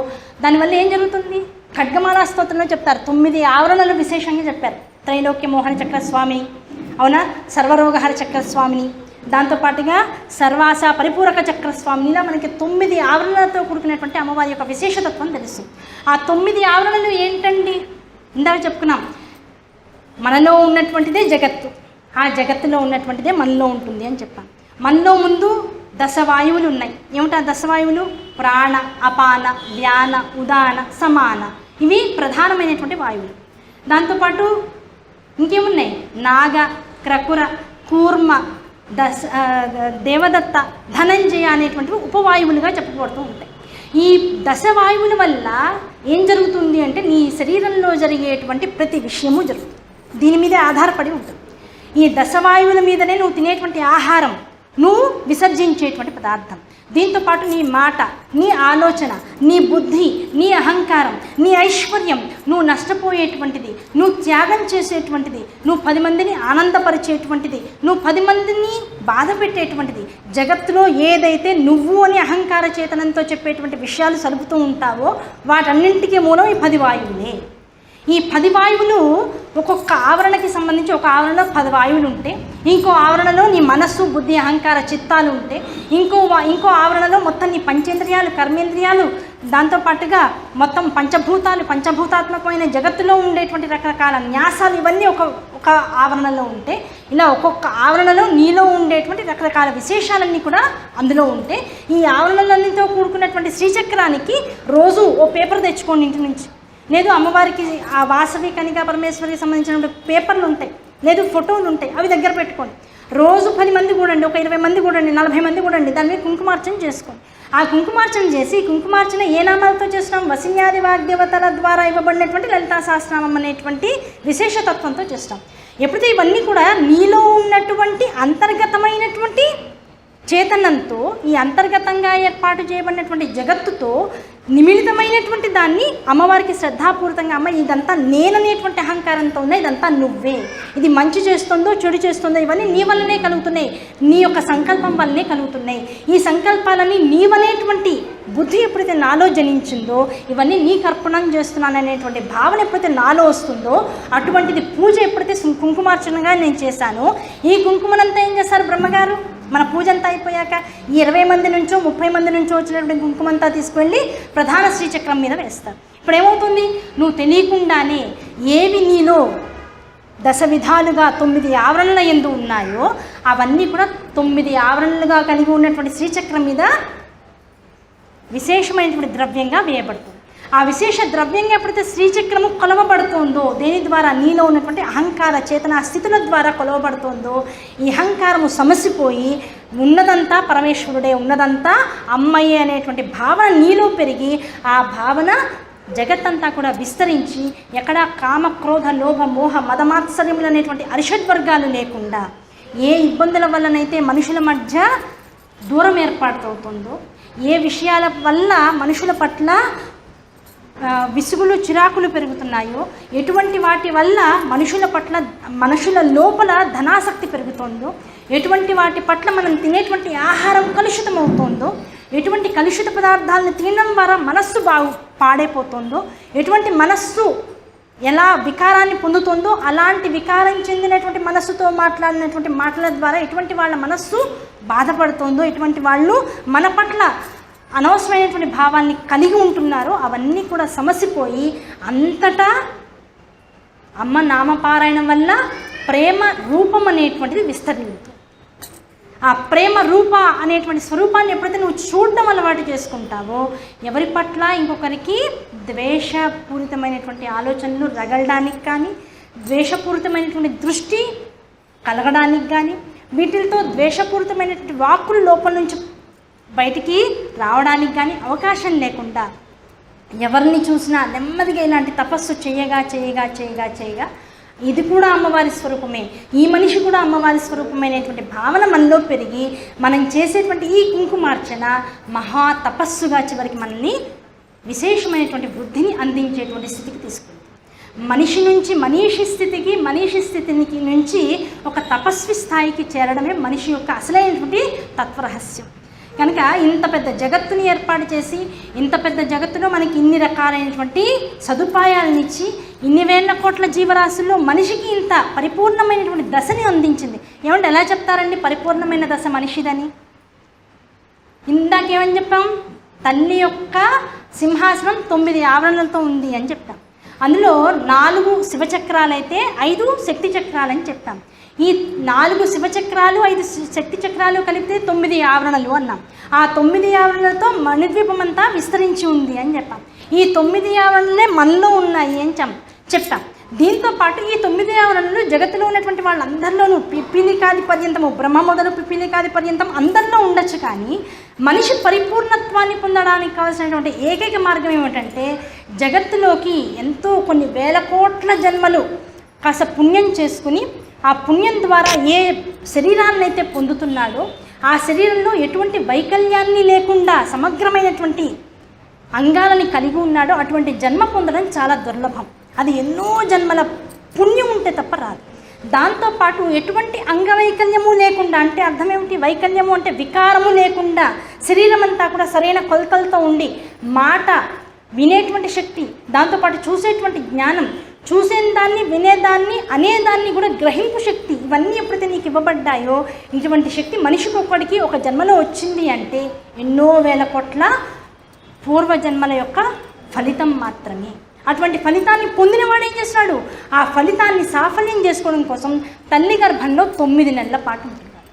దానివల్ల ఏం జరుగుతుంది? ఖడ్గమాలా స్తోత్రంలో చెప్తారు, 9 ఆవరణలు విశేషంగా చెప్పారు. త్రైలోక్య మోహన చక్రస్వామిని, అవునా, సర్వరోగహర చక్రస్వామిని, దాంతోపాటుగా సర్వాస పరిపూరక చక్రస్వామిని, ఇలా మనకి 9 ఆవరణలతో కూడుకునేటువంటి అమ్మవారి యొక్క విశేషతత్వం తెలుసు. ఆ 9 ఆవరణలు ఏంటండి? ఇందాక చెప్పుకున్నాం, మనలో ఉన్నటువంటిదే జగత్తు, ఆ జగత్తులో ఉన్నటువంటిదే మనలో ఉంటుంది అని చెప్పాం. మనలో ముందు దశవాయువులు ఉన్నాయి. ఏమిటా దశవాయువులు? ప్రాణ, అపాన, వ్యాన, ఉదాన, సమాన. ఇవి ప్రధానమైనటువంటి వాయువులు. దాంతోపాటు ఇంకేమున్నాయి? నాగ, క్రకుర, కూర్మ, దేవదత్త, ధనంజయ అనేటువంటివి ఉపవాయువులుగా చెప్పబడుతూ ఉంటాయి. ఈ దశవాయువుల వల్ల ఏం జరుగుతుంది అంటే నీ శరీరంలో జరిగేటువంటి ప్రతి విషయము జరుగుతుంది, దీని మీదే ఆధారపడి ఉంటుంది. ఈ దశవాయువుల మీదనే నువ్వు తినేటువంటి ఆహారం, నువ్వు విసర్జించేటువంటి పదార్థం, దీంతోపాటు నీ మాట, నీ ఆలోచన, నీ బుద్ధి, నీ అహంకారం, నీ ఐశ్వర్యం, నువ్వు నష్టపోయేటువంటిది, నువ్వు త్యాగం చేసేటువంటిది, నువ్వు 10 మందిని ఆనందపరిచేటువంటిది, నువ్వు 10 మందిని బాధ పెట్టేటువంటిది, జగత్తులో ఏదైతే నువ్వు అని అహంకార చేతనంతో చెప్పేటువంటి విషయాలు సలుపుతూ ఉంటావో వాటన్నింటికీ మూలం ఈ 10 వాయువులే. ఈ 10 వాయువులు ఒక్కొక్క ఆవరణకి సంబంధించి ఒక ఆవరణలో 10 వాయువులు ఉంటే, ఇంకో ఆవరణలో నీ మనస్సు, బుద్ధి, అహంకార చిత్తాలు ఉంటే, ఇంకో ఆవరణలో మొత్తం నీ పంచేంద్రియాలు, కర్మేంద్రియాలు, దాంతోపాటుగా మొత్తం పంచభూతాలు, పంచభూతాత్మకమైన జగత్తులో ఉండేటువంటి రకరకాల న్యాసాలు, ఇవన్నీ ఒక ఆవరణలో ఉంటే, ఇలా ఒక్కొక్క ఆవరణలో నీలో ఉండేటువంటి రకరకాల విశేషాలన్నీ కూడా అందులో ఉంటే, ఈ ఆవరణలన్నితో కూడుకున్నటువంటి శ్రీచక్రానికి రోజు ఓ పేపర్ తెచ్చుకోండి ఇంటి నుంచి. లేదు అమ్మవారికి ఆ వాసవి కనికా పరమేశ్వరికి సంబంధించిన పేపర్లు ఉంటాయి, లేదు ఫోటోలు ఉంటాయి, అవి దగ్గర పెట్టుకోండి. రోజు 10 మంది కూడండి, ఒక 20 మంది కూడండి, 40 మంది కూడండి, దాని మీద కుంకుమార్చన చేసుకోండి. ఆ కుంకుమార్చన చేసి, కుంకుమార్చన ఏ నామాలతో చేస్తున్నాం? వసిన్యాది వాగ్దేవతల ద్వారా ఇవ్వబడినటువంటి లలితా సహస్రనామం అనేటువంటి విశేషతత్వంతో చేస్తాం. ఎప్పుడైతే ఇవన్నీ కూడా నీలో ఉన్నటువంటి అంతర్గతమైనటువంటి చేతనంతో, ఈ అంతర్గతంగా ఏర్పాటు చేయబడినటువంటి జగత్తుతో నిమిళితమైనటువంటి దాన్ని అమ్మవారికి శ్రద్ధాపూరితంగా, అమ్మ ఇదంతా నేననేటువంటి అహంకారంతో ఉన్నాయి, ఇదంతా నువ్వే, ఇది మంచి చేస్తుందో చెడు చేస్తుందో ఇవన్నీ నీ వల్లనే కలుగుతున్నాయి, నీ యొక్క సంకల్పం వల్లనే కలుగుతున్నాయి. ఈ సంకల్పాలన్నీ నీవనేటువంటి బుద్ధి ఎప్పుడైతే నాలో జనించిందో, ఇవన్నీ నీకు అర్పణం చేస్తున్నాననేటువంటి భావన ఎప్పుడైతే నాలో వస్తుందో, అటువంటిది పూజ ఎప్పుడైతే కుంకుమార్చనగా నేను చేశానో, ఈ కుంకుమనంతా ఏం చేస్తారు బ్రహ్మగారు? మన పూజ అంతా అయిపోయాక ఈ 20 మంది నుంచో 30 మంది నుంచో వచ్చినటువంటి కుంకుమంతా తీసుకువెళ్ళి ప్రధాన శ్రీచక్రం మీద వేస్తారు. ఇప్పుడు ఏమవుతుంది? నువ్వు తెలియకుండానే ఏవి నీలో దశ విధాలుగా 9 ఆవరణల యందు ఉన్నాయో అవన్నీ కూడా 9 ఆవరణలుగా కలిగి ఉన్నటువంటి శ్రీచక్రం మీద విశేషమైనటువంటి ద్రవ్యంగా వేయబడుతుంది. ఆ విశేష ద్రవ్యంగా ఎప్పుడైతే శ్రీచక్రము కొలవబడుతుందో, దేని ద్వారా? నీలో ఉన్నటువంటి అహంకార చేతన స్థితుల ద్వారా కొలవబడుతుందో, ఈ అహంకారము సమసిపోయి ఉన్నదంతా పరమేశ్వరుడే, ఉన్నదంతా అమ్మయ్యే అనేటువంటి భావన నీలో పెరిగి, ఆ భావన జగత్తంతా కూడా విస్తరించి, ఎక్కడ కామ, క్రోధ, లోభ, మోహ, మదమాత్సర్యములు అనేటువంటి అరిషడ్వర్గాలు లేకుండా, ఏ ఇబ్బందుల వల్లనైతే మనుషుల మధ్య దూరం ఏర్పాటుతుందో, ఏ విషయాల వల్ల మనుషుల పట్ల విసుగులు, చిరాకులు పెరుగుతున్నాయో, ఎటువంటి వాటి వల్ల మనుషుల లోపల ధనాసక్తి పెరుగుతుందో, ఎటువంటి వాటి పట్ల మనం తినేటువంటి ఆహారం కలుషితం అవుతుందో, ఎటువంటి కలుషిత పదార్థాలను తినడం ద్వారా మనస్సు పాడైపోతుందో, ఎటువంటి మనస్సు ఎలా వికారాన్ని పొందుతుందో అలాంటి వికారం చెందినటువంటి మనస్సుతో మాట్లాడినటువంటి మాటల ద్వారా ఎటువంటి వాళ్ళ మనస్సు బాధపడుతుందో, ఎటువంటి వాళ్ళు మన పట్ల అనవసరమైనటువంటి భావాన్ని కలిగి ఉంటున్నారో అవన్నీ కూడా సమసిపోయి అంతటా అమ్మ నామపారాయణం వల్ల ప్రేమ రూపం అనేటువంటిది విస్తరిల్లుతుంది. ఆ ప్రేమ రూప అనేటువంటి స్వరూపాన్ని ఎప్పుడైతే నువ్వు చూడడం అలవాటు చేసుకుంటావో ఎవరి పట్ల ఇంకొకరికి ద్వేషపూరితమైనటువంటి ఆలోచనలు రగలడానికి కానీ, ద్వేషపూరితమైనటువంటి దృష్టి కలగడానికి కానీ, వీటితో ద్వేషపూరితమైనటువంటి వాక్కులు లోపల నుంచి బయటికి రావడానికి కానీ అవకాశం లేకుండా ఎవరిని చూసినా నెమ్మదిగా ఇలాంటి తపస్సు చేయగా చేయగా చేయగా చేయగా ఇది కూడా అమ్మవారి స్వరూపమే, ఈ మనిషి కూడా అమ్మవారి స్వరూపమైనటువంటి భావన మనలో పెరిగి మనం చేసేటువంటి ఈ కుంకుమార్చన మహా తపస్సుగా చివరికి మనల్ని విశేషమైనటువంటి వృద్ధిని అందించేటువంటి స్థితికి తీసుకుంది. మనిషి నుంచి మనీషి స్థితికి, మనీషి స్థితికి నుంచి ఒక తపస్వి స్థాయికి చేరడమే మనిషి యొక్క అసలైనటువంటి తత్వరహస్యం. కనుక ఇంత పెద్ద జగత్తుని ఏర్పాటు చేసి, ఇంత పెద్ద జగత్తులో మనకి ఇన్ని రకాలైనటువంటి సదుపాయాలను ఇచ్చి, ఇన్ని వేల కోట్ల జీవరాశుల్లో మనిషికి ఇంత పరిపూర్ణమైనటువంటి దశని అందించింది. ఏమంటే ఎలా చెప్తారండి పరిపూర్ణమైన దశ మనిషిదని? ఇందాకేమని చెప్పాం? తల్లి యొక్క సింహాసనం 9 ఆవరణలతో ఉంది అని చెప్పాం. అందులో 4 శివచక్రాలు అయితే 5 శక్తి చక్రాలని చెప్పాం. ఈ 4 శివచక్రాలు 5 శక్తి చక్రాలు కలిపితే 9 ఆవరణలు అన్నాం. ఆ 9 ఆవరణలతో మణిద్వీపం అంతా విస్తరించి ఉంది అని చెప్పాం. ఈ 9 ఆవరణలే మనలో ఉన్నాయి అని చెప్పాం. దీంతో పాటు ఈ 9 ఆవరణలు జగత్తులో ఉన్నటువంటి వాళ్ళందరిలోనూ పిపీలికాది పర్యంతము, బ్రహ్మ మొదలు పిపీలికాది పర్యంతం అందరిలో ఉండొచ్చు. కానీ మనిషి పరిపూర్ణత్వాన్ని పొందడానికి కావాల్సినటువంటి ఏకైక మార్గం ఏమిటంటే జగత్తులోకి ఎంతో కొన్ని వేల కోట్ల జన్మలు కాస్త పుణ్యం చేసుకుని, ఆ పుణ్యం ద్వారా ఏ శరీరాన్ని అయితే పొందుతున్నాడో ఆ శరీరంలో ఎటువంటి వైకల్యాన్ని లేకుండా సమగ్రమైనటువంటి అంగాలని కలిగి ఉన్నాడో అటువంటి జన్మ పొందడం చాలా దుర్లభం. అది ఎన్నో జన్మల పుణ్యం ఉంటే తప్ప రాదు. దాంతోపాటు ఎటువంటి అంగవైకల్యము లేకుండా, అంటే అర్థం ఏమిటి? వైకల్యము అంటే వికారము లేకుండా శరీరం అంతా కూడా సరైన కొలతలతో ఉండి మాట వినేటువంటి శక్తి, దాంతోపాటు చూసేటువంటి జ్ఞానం, చూసేదాన్ని వినేదాన్ని అనేదాన్ని కూడా గ్రహింపు శక్తి, ఇవన్నీ ఎప్పుడైతే నీకు ఇవ్వబడ్డాయో ఇటువంటి శక్తి మనిషికి ఒక్కడికి ఒక జన్మలో వచ్చింది అంటే ఎన్నో వేల కోట్ల పూర్వజన్మల యొక్క ఫలితం మాత్రమే. అటువంటి ఫలితాన్ని పొందినవాడు ఏం చేస్తున్నాడు? ఆ ఫలితాన్ని సాఫల్యం చేసుకోవడం కోసం తల్లి గర్భంలో 9 నెలల పాటు ఉంటున్నాడు.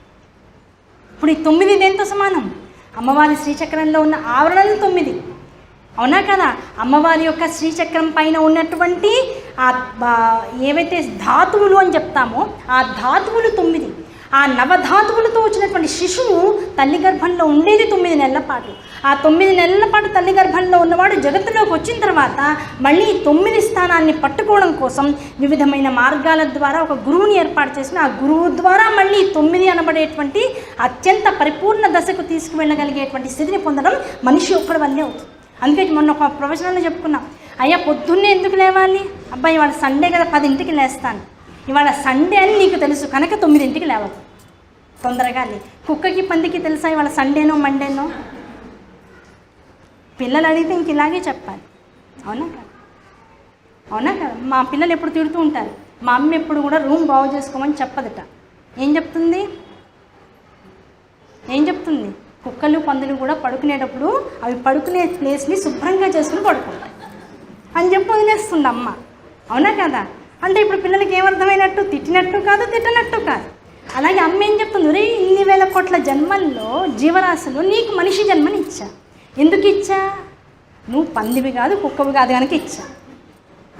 ఇప్పుడు ఈ 9 దేంతో సమానం? అమ్మవారి శ్రీచక్రంలో ఉన్న ఆవరణలు 9, అవునా కదా? అమ్మవారి యొక్క శ్రీచక్రం పైన ఉన్నటువంటి ఏవైతే ధాతువులు అని చెప్తామో ఆ ధాతువులు 9. ఆ నవధాతువులతో వచ్చినటువంటి శిశువు తల్లి గర్భంలో ఉండేది 9 నెలల పాటు. ఆ 9 నెలల పాటు తల్లి గర్భంలో ఉన్నవాడు జగత్తులోకి వచ్చిన తర్వాత మళ్ళీ 9 స్థానాన్ని పట్టుకోవడం కోసం వివిధమైన మార్గాల ద్వారా ఒక గురువుని ఏర్పాటు చేసిన ఆ గురువు ద్వారా మళ్ళీ 9 అనబడేటువంటి అత్యంత పరిపూర్ణ దశకు తీసుకువెళ్ళగలిగేటువంటి స్థితిని పొందడం మనిషి ఒక్కడి వల్లే అవుతుంది. అందుకే మొన్న ఒక ప్రవచనంలో చెప్పుకున్నాం, అయ్యా పొద్దున్నే ఎందుకు లేవాలి? అబ్బాయి ఇవాళ సండే కదా 10ంటికి లేస్తాను. ఇవాళ సండే అని నీకు తెలుసు కనుక 9ంటికి లేవదు, తొందరగా లే. కుక్కకి పందికి తెలుసా ఇవాళ సండేనో మండేనో? పిల్లలు అడిగితే ఇంక ఇలాగే చెప్పాలి, అవునా కదా? అవునా కదా? మా పిల్లలు ఎప్పుడు తిడుతూ ఉంటారు, మా అమ్మ ఎప్పుడు కూడా రూమ్ బాగు చేసుకోమని చెప్పదట. ఏం చెప్తుంది? కుక్కలు పందులు కూడా పడుకునేటప్పుడు అవి పడుకునే ప్లేస్ని శుభ్రంగా చేసుకుని పడుకుంటాయి అని చెప్పి వదిలేస్తుంది అమ్మ, అవునా కదా? అంటే ఇప్పుడు పిల్లలకి ఏమర్థమైనట్టు? తిట్టినట్టు కాదు, తిట్టనట్టు కాదు. అలాగే అమ్మ ఏం చెప్తుంది? రే ఇన్ని వేల కోట్ల జన్మల్లో జీవరాశులు నీకు మనిషి జన్మని ఇచ్చా. ఎందుకు ఇచ్చా? నువ్వు పందివి కాదు, కుక్కవి కాదు కనుక ఇచ్చా.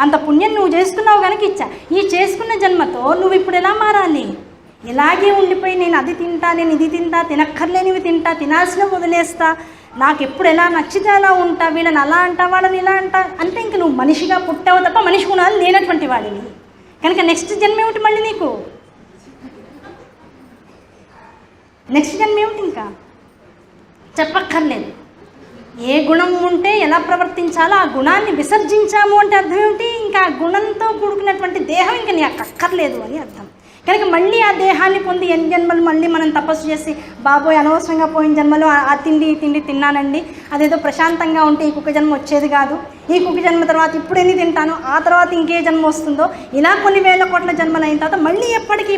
అంత పుణ్యం నువ్వు చేసుకున్నావు కనుక ఇచ్చా. ఈ చేసుకున్న జన్మతో నువ్వు ఇప్పుడు ఎలా మారాలి? ఇలాగే ఉండిపోయి నేను అది తింటా, నేను ఇది తింటా, తినక్కర్లేనివి తింటా, తినాల్సినవి వదిలేస్తా, నాకు ఎప్పుడు ఎలా నచ్చితే అలా ఉంటా, వీళ్ళని అలా అంటా, వాళ్ళని ఇలా అంటా అంటే ఇంక నువ్వు మనిషిగా పుట్టావు తప్ప మనిషి గుణాలు లేనటువంటి వాడిని. కనుక నెక్స్ట్ జన్మ ఏమిటి? మళ్ళీ నీకు నెక్స్ట్ జన్మ ఏమిటి? ఇంకా చెప్పక్కర్లేదు. ఏ గుణం ఉంటే ఎలా ప్రవర్తించాలో ఆ గుణాన్ని విసర్జించాము అంటే అర్థం ఏమిటి? ఇంకా ఆ గుణంతో కూడుకున్నటువంటి దేహం ఇంకా నీకు అక్కర్లేదు అని అర్థం. కనుక మళ్ళీ ఆ దేహాన్ని పొంది ఎన్ని జన్మలు మళ్ళీ మనం తపస్సు చేసి బాబోయ్ అనవసరంగా పోయిన జన్మలో ఆ తిండి ఈ తిండి తిన్నానండి, అదేదో ప్రశాంతంగా ఉంటే ఈ కుక్క జన్మ వచ్చేది కాదు, ఈ కుక్క జన్మ తర్వాత ఇప్పుడు ఎన్ని తింటాను, ఆ తర్వాత ఇంకే జన్మ వస్తుందో, ఇలా కొన్ని వేల కోట్ల జన్మలు అయిన తర్వాత మళ్ళీ ఎప్పటికీ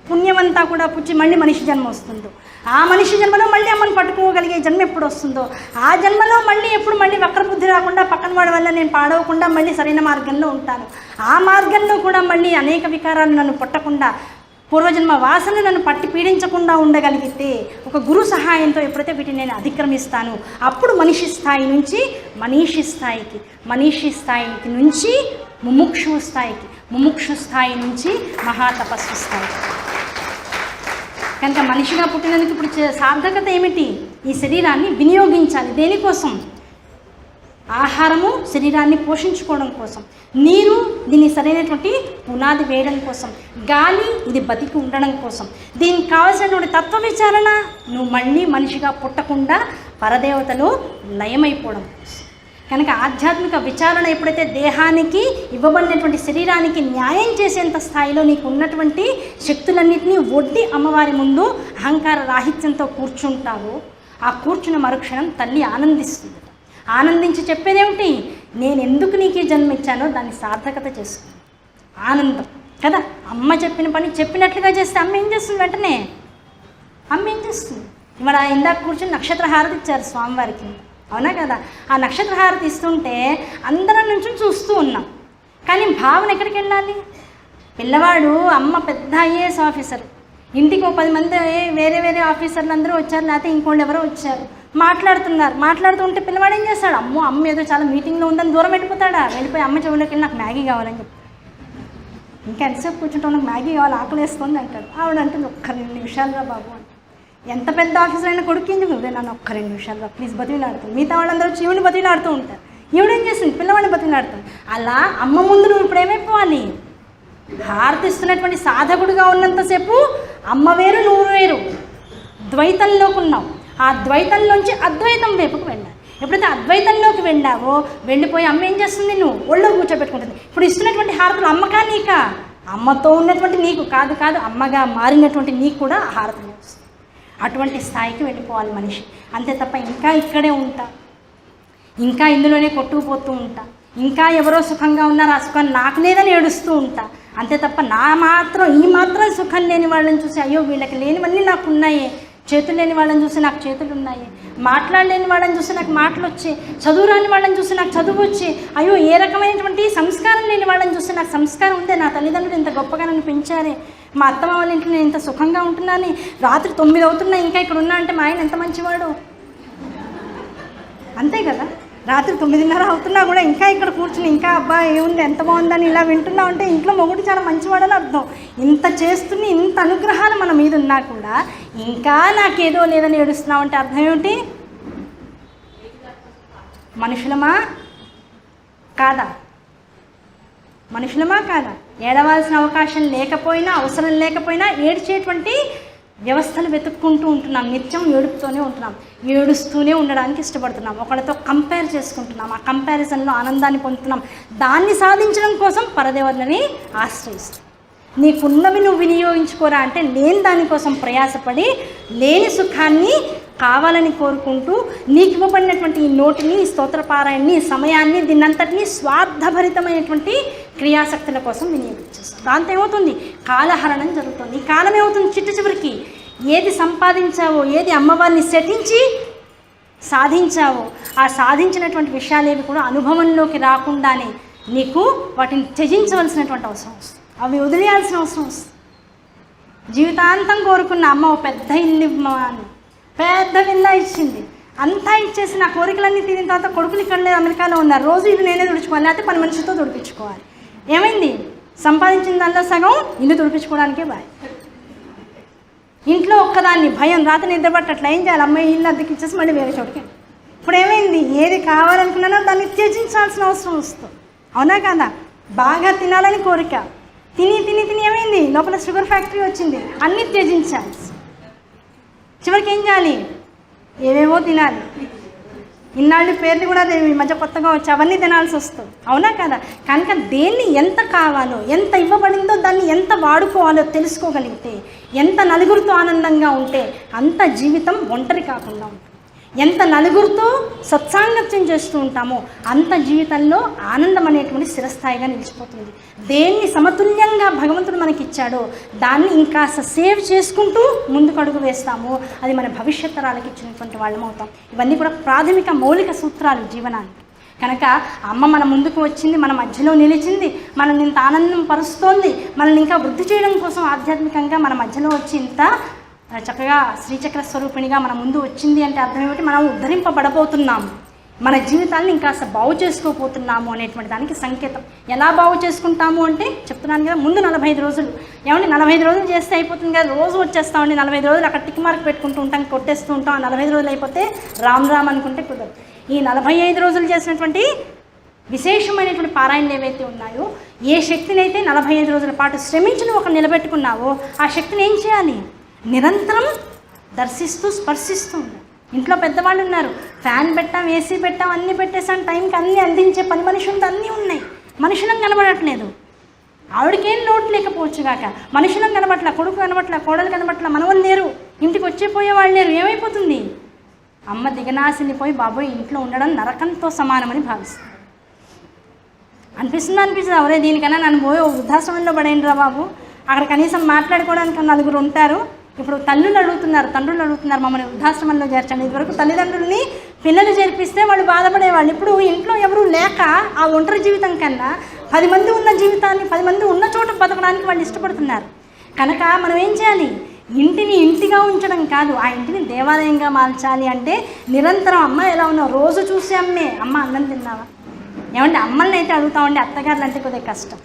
పుణ్యమంతా కూడా పుచ్చి మళ్ళీ మనిషి జన్మ వస్తుందో, ఆ మనిషి జన్మలో మళ్ళీ అమ్మను పట్టుకోగలిగే జన్మ ఎప్పుడు వస్తుందో, ఆ జన్మలో మళ్ళీ ఎప్పుడు మళ్ళీ వక్రబుద్ధి రాకుండా పక్కన వాడి వల్ల నేను పాడవకుండా మళ్ళీ సరైన మార్గంలో ఉంటాను, ఆ మార్గంలో కూడా మళ్ళీ అనేక వికారాలు నన్ను పట్టకుండా పూర్వజన్మ వాసన నన్ను పట్టి పీడించకుండా ఉండగలిగితే ఒక గురు సహాయంతో ఎప్పుడైతే వీటిని నేను అధిక్రమిస్తాను అప్పుడు మనిషి స్థాయి నుంచి మనీషి స్థాయికి, మనీషి స్థాయికి నుంచి ముముక్షు స్థాయికి, ముముక్షు స్థాయి నుంచి మహాతపస్సు స్థాయికి. కనుక మనిషిగా పుట్టినందుకు ఇప్పుడు సార్థకత ఏమిటి? ఈ శరీరాన్ని వినియోగించాలి. దేనికోసం? ఆహారము శరీరాన్ని పోషించుకోవడం కోసం, నీరు దీన్ని సరైనటువంటి పునాది వేయడం కోసం, గాలి ఇది బతికి ఉండడం కోసం, దీనికి కావాల్సినటువంటి తత్వ విచారణ నువ్వు మళ్ళీ మనిషిగా పుట్టకుండా పరదేవతలో లయమైపోవడం కోసం. కనుక ఆధ్యాత్మిక విచారణ ఎప్పుడైతే దేహానికి ఇవ్వబడినటువంటి శరీరానికి న్యాయం చేసేంత స్థాయిలో నీకు ఉన్నటువంటి శక్తులన్నింటినీ ఒడ్డి అమ్మవారి ముందు అహంకార రాహిత్యంతో కూర్చుంటావో ఆ కూర్చున్న మరుక్షణం తల్లి ఆనందిస్తుంది. ఆనందించి చెప్పేదేమిటి? నేను ఎందుకు నీకు ఈ జన్మ ఇచ్చానో దాన్ని సార్థకత చేసుకుంది. ఆనందం కదా. అమ్మ చెప్పిన పని చెప్పినట్లుగా చేస్తే అమ్మ ఏం చేస్తుంది? వెంటనే అమ్మ ఏం చేస్తుంది? మన ఇందాక కూర్చొని నక్షత్ర హారతి ఇచ్చారు స్వామివారికి, అవునా కదా? ఆ నక్షత్ర హారతి ఇస్తుంటే అందరం నుంచి చూస్తూ ఉన్నాం, కానీ భావన ఎక్కడికి వెళ్ళాలి? పిల్లవాడు అమ్మ పెద్ద ఐఏఎస్ ఆఫీసర్, ఇంటికి 10 మంది వేరే వేరే ఆఫీసర్లు అందరూ వచ్చారు, లేకపోతే ఇంకోళ్ళు ఎవరో వచ్చారు, మాట్లాడుతుంటే పిల్లవాడు ఏం చేస్తాడు? అమ్మ ఏదో చాలా మీటింగ్లో ఉందని దూరం వెళ్ళిపోతాడా? వెళ్ళిపోయి అమ్మ చెవులోకి వెళ్ళి నాకు మ్యాగీ కావాలని చెప్పి, ఇంకా ఎంతసేపు కూర్చుంటావు, నాకు మ్యాగీ కావాలి, ఆకలి వేస్తుంది అంటాడు. ఆవిడ అంటుంది 1-2 నిమిషాలుగా బాబు అంటే. ఎంత పెద్ద ఆఫీసర్ అయినా కొడుకు నన్ను 1-2 నిమిషాలుగా ప్లీజ్ బతిలాడుతుంది. మిగతా వాళ్ళందరూ శివుని బతిలాడుతూ ఉంటారు, ఈవిడేం చేస్తుంది? పిల్లవాడిని బతిలాడుతుంది. అలా అమ్మ ముందు నువ్వు ఇప్పుడు ఏమైపోవాలి? హారతిస్తున్నటువంటి సాధకుడిగా ఉన్నంతసేపు అమ్మ వేరు నువ్వు వేరు, ద్వైతంలోకి ఉన్నావు. ఆ ద్వైతంలోంచి అద్వైతం వైపుకు వెళ్ళాలి. ఎప్పుడైతే అద్వైతంలోకి వెళ్ళావో వెళ్ళిపోయి అమ్మ ఏం చేస్తుంది? నువ్వు ఒళ్ళో కూర్చోబెట్టుకుంటుంది. ఇప్పుడు ఇస్తున్నటువంటి హారతులు అమ్మకా నీకా? అమ్మతో ఉన్నటువంటి నీకు కాదు, అమ్మగా మారినటువంటి నీకు కూడా ఆ హారతులు వస్తుంది. అటువంటి స్థాయికి వెళ్ళిపోవాలి మనిషి. అంతే తప్ప ఇంకా ఇక్కడే ఉంటా, ఇంకా ఇందులోనే కొట్టుకుపోతూ ఉంటా, ఇంకా ఎవరో సుఖంగా ఉన్నారు ఆ సుఖాన్ని నాకు లేదని ఏడుస్తూ ఉంటా. అంతే తప్ప ఈ మాత్రం సుఖం లేని వాళ్ళని చూసి అయ్యో వీళ్ళకి లేనివన్నీ నాకు ఉన్నాయే, చేతులు లేని వాళ్ళని చూసి నాకు చేతులు ఉన్నాయి, మాట్లాడలేని వాళ్ళని చూసి నాకు మాటలు వచ్చాయి, చదువు రాని వాళ్ళని చూసి నాకు చదువు వచ్చి, అయ్యో ఏ రకమైనటువంటి సంస్కారం లేని వాళ్ళని చూసి నాకు సంస్కారం ఉందే, నా తల్లిదండ్రులు ఇంత గొప్పగా నన్ను పెంచారే, మా అత్తమ్మ వాళ్ళ ఇంట్లో నేను ఇంత సుఖంగా ఉంటున్నాను, రాత్రి 9 అవుతున్నా ఇంకా ఇక్కడ ఉన్నా అంటే మా ఆయన ఎంత మంచివాడు. అంతే కదా, రాత్రి 9:30 అవుతున్నా కూడా ఇంకా ఇక్కడ కూర్చుని ఇంకా అబ్బా ఏముంది ఎంత బాగుందని ఇలా వింటున్నావు అంటే ఇంట్లో మొగుడు చాలా మంచివాడని అర్థం. ఇంత చేస్తున్న ఇంత అనుగ్రహాలు మన మీద ఉన్నా కూడా ఇంకా నాకేదో లేదని ఏడుస్తున్నావు అంటే అర్థం ఏమిటి? మనుషులమా కాదా? మనుషులమా కాదా? ఏడవాల్సిన అవకాశం లేకపోయినా అవసరం లేకపోయినా ఏడ్చేటువంటి వ్యవస్థలు వెతుక్కుంటూ ఉంటున్నాం, నిత్యం ఏడుపుతూనే ఉంటున్నాం, ఏడుస్తూనే ఉండడానికి ఇష్టపడుతున్నాం, ఒకళ్ళతో కంపేర్ చేసుకుంటున్నాం, ఆ కంపారిజన్లో ఆనందాన్ని పొందుతున్నాం. దాన్ని సాధించడం కోసం పరదేవతలని ఆశ్రయిస్తాం. నీకున్నవి నువ్వు వినియోగించుకోరా అంటే లేని దానికోసం ప్రయాసపడి లేని సుఖాన్ని కావాలని కోరుకుంటూ నీకు ఇవ్వబడినటువంటి ఈ నోటిని, స్తోత్రపారాయణని, సమయాన్ని, దీన్నంతటినీ స్వార్థభరితమైనటువంటి క్రియాశక్తుల కోసం వినియోగించేస్తాం. దాంతో ఏమవుతుంది? కాలహరణం జరుగుతుంది. ఈ కాలం ఏమవుతుంది? చివరికి ఏది సంపాదించావో, ఏది అమ్మవారిని శఠించి సాధించావో ఆ సాధించినటువంటి విషయాలేవి కూడా అనుభవంలోకి రాకుండానే నీకు వాటిని త్యజించవలసినటువంటి అవసరం వస్తుంది, అవి వదిలేయాల్సిన అవసరం వస్తుంది. జీవితాంతం కోరుకున్న అమ్మ ఓ పెద్ద ఇల్లు ఇవ్వమా అని పెద్ద విల్లా ఇచ్చింది, అంతా ఇచ్చేసి నా కోరికలన్నీ తీరిన తర్వాత కొడుకులు ఇక్కడ లేదు అమెరికాలో ఉన్నారు, రోజు ఇల్లు నేనే తుడుచుకోవాలి, లేకపోతే 10 మనిషితో తుడిపించుకోవాలి. ఏమైంది? సంపాదించిన దానిలో సగం ఇల్లు తుడిపించుకోవడానికే బాయ్. ఇంట్లో ఒక్కదాన్ని భయం, రాత్రి నిద్రపట్టట్లా ఏం చేయాలి? అమ్మాయి ఇల్లు అద్దెకి ఇచ్చేసి మళ్ళీ వేరే చోటుకి. ఇప్పుడు ఏమైంది? ఏది కావాలనుకున్నానో దాన్ని త్యజించాల్సిన అవసరం వస్తుంది, అవునా కదా? బాగా తినాలని కోరిక, తిని ఏమైంది? లోపల షుగర్ ఫ్యాక్టరీ వచ్చింది, అన్నీ త్యజించాలి. చివరికి ఏం చేయాలి? ఏవేవో తినాలి. ఇన్నాళ్ళు పేర్లు కూడా ఈ మధ్య కొత్తగా వచ్చి అవన్నీ తినాల్సి వస్తుంది, అవునా కదా? కనుక దేన్ని ఎంత కావాలో, ఎంత ఇవ్వబడిందో దాన్ని ఎంత వాడుకోవాలో తెలుసుకోగలిగితే, ఎంత నలుగురితో ఆనందంగా ఉంటే అంత జీవితం ఒంటరి కాకుండా ఉంటుంది. ఎంత నలుగురితో సత్సాంగత్యం చేస్తూ ఉంటామో అంత జీవితంలో ఆనందం అనేటువంటి స్థిరస్థాయిగా నిలిచిపోతుంది. దేన్ని సమతుల్యంగా భగవంతుడు మనకి ఇచ్చాడో దాన్ని ఇంకాస్త సేవ్ చేసుకుంటూ ముందుకు అడుగు వేస్తాము. అది మన భవిష్యత్ తరాలకు ఇచ్చినటువంటి వాళ్ళం అవుతాం. ఇవన్నీ కూడా ప్రాథమిక మౌలిక సూత్రాలు జీవనానికి. కనుక అమ్మ మన ముందుకు వచ్చింది, మన మధ్యలో నిలిచింది, మనల్ని ఇంత ఆనందం పరుస్తోంది, మనల్ని ఇంకా వృద్ధి చేయడం కోసం ఆధ్యాత్మికంగా మన మధ్యలో వచ్చి ఇంత చక్కగా శ్రీచక్ర స్వరూపిణిగా మన ముందు వచ్చింది అంటే అర్థం ఏమిటి? మనం ఉద్ధరింపబడబోతున్నాము, మన జీవితాన్ని ఇంకాస్త బాగు చేసుకోబోతున్నాము అనేటువంటి దానికి సంకేతం. ఎలా బాగు చేసుకుంటాము అంటే చెప్తున్నాను కదా, ముందు 45 రోజులు. ఏమంటే 45 రోజులు చేస్తే అయిపోతుంది కదా, రోజు వచ్చేస్తామండి. 45 రోజులు అక్కడ టిక్ మార్క్ పెట్టుకుంటూ ఉంటాం, కొట్టేస్తూ ఉంటాం. 45 రోజులు అయిపోతే రామ్ రామ్ అనుకుంటే కుదరదు. ఈ 45 రోజులు చేసినటువంటి విశేషమైనటువంటి పారాయణలు ఏవైతే ఉన్నాయో, ఏ శక్తిని అయితే 45 రోజుల పాటు శ్రమించి నువ్వు ఒక నిలబెట్టుకున్నావో ఆ శక్తిని ఏం చేయాలి? నిరంతరం దర్శిస్తూ స్పర్శిస్తూ ఉండాలి. ఇంట్లో పెద్దవాళ్ళు ఉన్నారు, ఫ్యాన్ పెట్టాం, ఏసీ పెట్టాం, అన్నీ పెట్టేసాం, టైంకి అన్నీ అందించే పని మనుషులతో అన్నీ ఉన్నాయి, మనుషులం కనబడట్లేదు. ఆవిడకేం లోటు లేకపోవచ్చు కాక మనుషులం కనబట్ల, కొడుకు కనబట్ల, కోడలు కనబట్ల, మనవలు లేరు, ఇంటికి వచ్చేపోయేవాళ్ళు లేరు. ఏమైపోతుంది? అమ్మ దిగనాశిని పోయి బాబోయ్ ఇంట్లో ఉండడం నరకంతో సమానమని భావిస్తుంది. అనిపిస్తుంది అవరే దీనికన్నా నన్ను పోయి వృద్ధాశ్రమంలో పడేయండిరా బాబు, అక్కడ కనీసం మాట్లాడుకోవడానికి 4 ఉంటారు. ఇప్పుడు తండ్రులు అడుగుతున్నారు మమ్మల్ని వృద్ధాశ్రమంలో చేర్చండి. ఇదివరకు తల్లిదండ్రుల్ని పిల్లలు చేర్పిస్తే వాళ్ళు బాధపడేవాళ్ళు. ఇప్పుడు ఇంట్లో ఎవరు లేక ఆ ఒంటరి జీవితం కన్నా 10 మంది ఉన్న జీవితాన్ని, 10 మంది ఉన్న చోట బతకడానికి వాళ్ళు ఇష్టపడుతున్నారు. కనుక మనం ఏం చేయాలి? ఇంటిని ఇంటిగా ఉంచడం కాదు, ఆ ఇంటిని దేవాలయంగా మార్చాలి. అంటే నిరంతరం అమ్మ ఎలా ఉన్నావు రోజు చూసి అమ్మే, అమ్మ అన్నం తిన్నావా? ఏమంటే అమ్మల్ని అయితే అడుగుతామండి, అత్తగారులు అంటే కొద్దిగా కష్టం,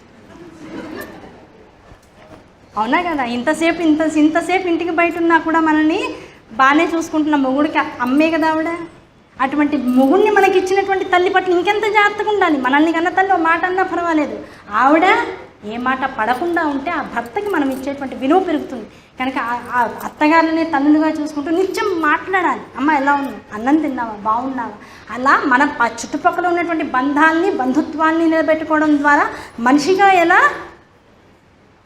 అవునా కదా? ఇంతసేపు ఇంటికి బయట ఉన్నా కూడా మనల్ని బాగానే చూసుకుంటున్న మొగుడికి అమ్మే కదా ఆవిడ. అటువంటి మొగుడిని మనకి ఇచ్చినటువంటి తల్లి పట్ల ఇంకెంత జాగ్రత్తగా ఉండాలి. మనల్ని కన్నా తల్లి ఓ మాట అన్నా పర్వాలేదు, ఆవిడ ఏ మాట పడకుండా ఉంటే ఆ భర్తకి మనం ఇచ్చేటువంటి విలువ పెరుగుతుంది. కనుక ఆ అత్తగారిని తల్లులుగా చూసుకుంటూ నిత్యం మాట్లాడాలి. అమ్మ ఎలా ఉన్నావు, అన్నం తిన్నావా, బాగున్నావా? అలా మన చుట్టుపక్కల ఉన్నటువంటి బంధాలని, బంధుత్వాన్ని నిలబెట్టుకోవడం ద్వారా మనిషిగా ఎలా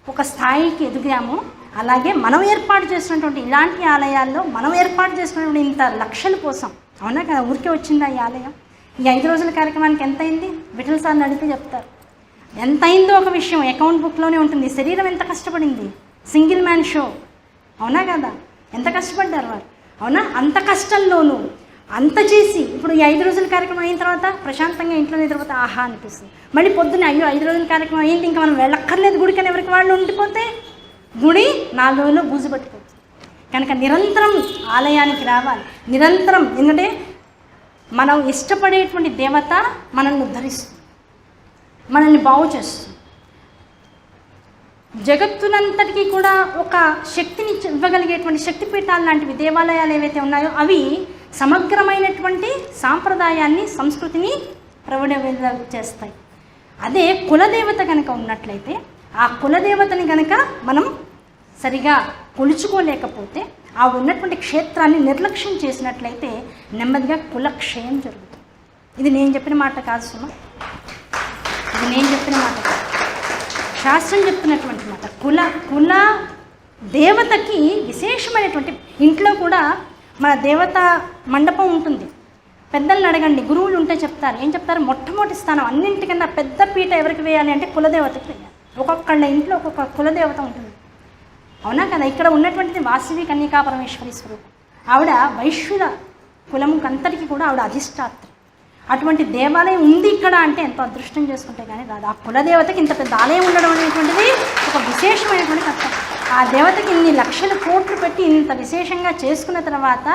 ఒక స్థాయికి ఎదిగాము, అలాగే మనం ఏర్పాటు చేసినటువంటి ఇలాంటి ఆలయాల్లో మనం ఏర్పాటు చేసినటువంటి ఇంత లక్షల కోసం, అవునా కదా? ఊరికే వచ్చిందా ఈ ఆలయం? ఈ 5 రోజుల కార్యక్రమానికి ఎంత అయింది? విఠల్ సార్ని అడిగితే చెప్తారు. ఎంత అయిందో ఒక విషయం అకౌంట్ బుక్లోనే ఉంటుంది. శరీరం ఎంత కష్టపడింది, సింగిల్ మ్యాన్ షో, అవునా కదా? ఎంత కష్టపడ్డారు వారు, అవునా? అంత కష్టంలోనూ అంత చేసి ఇప్పుడు ఈ 5 రోజుల కార్యక్రమం అయిన తర్వాత ప్రశాంతంగా ఇంట్లో నిద్రపోతే ఆహా అనిపిస్తుంది. మళ్ళీ పొద్దున్న 5 రోజుల కార్యక్రమం అయింది, ఇంకా మనం వెళ్ళక్కర్లేదు గుడికి అని ఎవరికి వాళ్ళు ఉండిపోతే గుడి 4 రోజుల్లో బూజు పట్టిపోతుంది. కనుక నిరంతరం ఆలయానికి రావాలి, నిరంతరం. ఎందుకంటే మనం ఇష్టపడేటువంటి దేవత మనల్ని ఉద్ధరిస్తుంది, మనల్ని బాగు చేస్తుంది. జగత్తునంతటికీ కూడా ఒక శక్తిని ఇవ్వగలిగేటువంటి శక్తిపీఠాలు లాంటివి దేవాలయాలు ఏవైతే ఉన్నాయో అవి సమగ్రమైనటువంటి సాంప్రదాయాన్ని, సంస్కృతిని ప్రవహింప చేస్తాయి. అదే కులదేవత కనుక ఉన్నట్లయితే ఆ కులదేవతని కనుక మనం సరిగా కొలుచుకోలేకపోతే, ఆ ఉన్నటువంటి క్షేత్రాన్ని నిర్లక్ష్యం చేసినట్లయితే నెమ్మదిగా కులక్షయం జరుగుతుంది. ఇది నేను చెప్పిన మాట కాదు సుమ, ఇది నేను చెప్పిన మాట కాదు, శాస్త్రం చెప్తున్నటువంటి మాట. కుల దేవతకి విశేషమైనటువంటి ఇంట్లో కూడా మన దేవత మండపం ఉంటుంది. పెద్దలను అడగండి, గురువులు ఉంటే చెప్తారు. ఏం చెప్తారు? మొట్టమొదటి స్థానం అన్నింటికన్నా పెద్ద పీట ఎవరికి వేయాలి అంటే కులదేవతకి వేయాలి. ఒక్కొక్కళ్ళ ఇంట్లో ఒక్కొక్క కులదేవత ఉంటుంది, అవునా కదా? ఇక్కడ ఉన్నటువంటిది వాసవి కన్యకా పరమేశ్వరి స్వరూపం. ఆవిడ వైశ్యుల కులముకంతటికి కూడా ఆవిడ అధిష్టాత్రి. అటువంటి దేవాలయం ఉంది ఇక్కడ అంటే ఎంతో అదృష్టం చేసుకుంటే కానీ రాదు. ఆ కులదేవతకి ఇంత పెద్ద ఆలయం ఉండడం అనేటువంటిది ఒక విశేషమైనటువంటి కష్టం. ఆ దేవతకి ఇన్ని లక్షల కోట్లు పెట్టి ఇంత విశేషంగా చేసుకున్న తర్వాత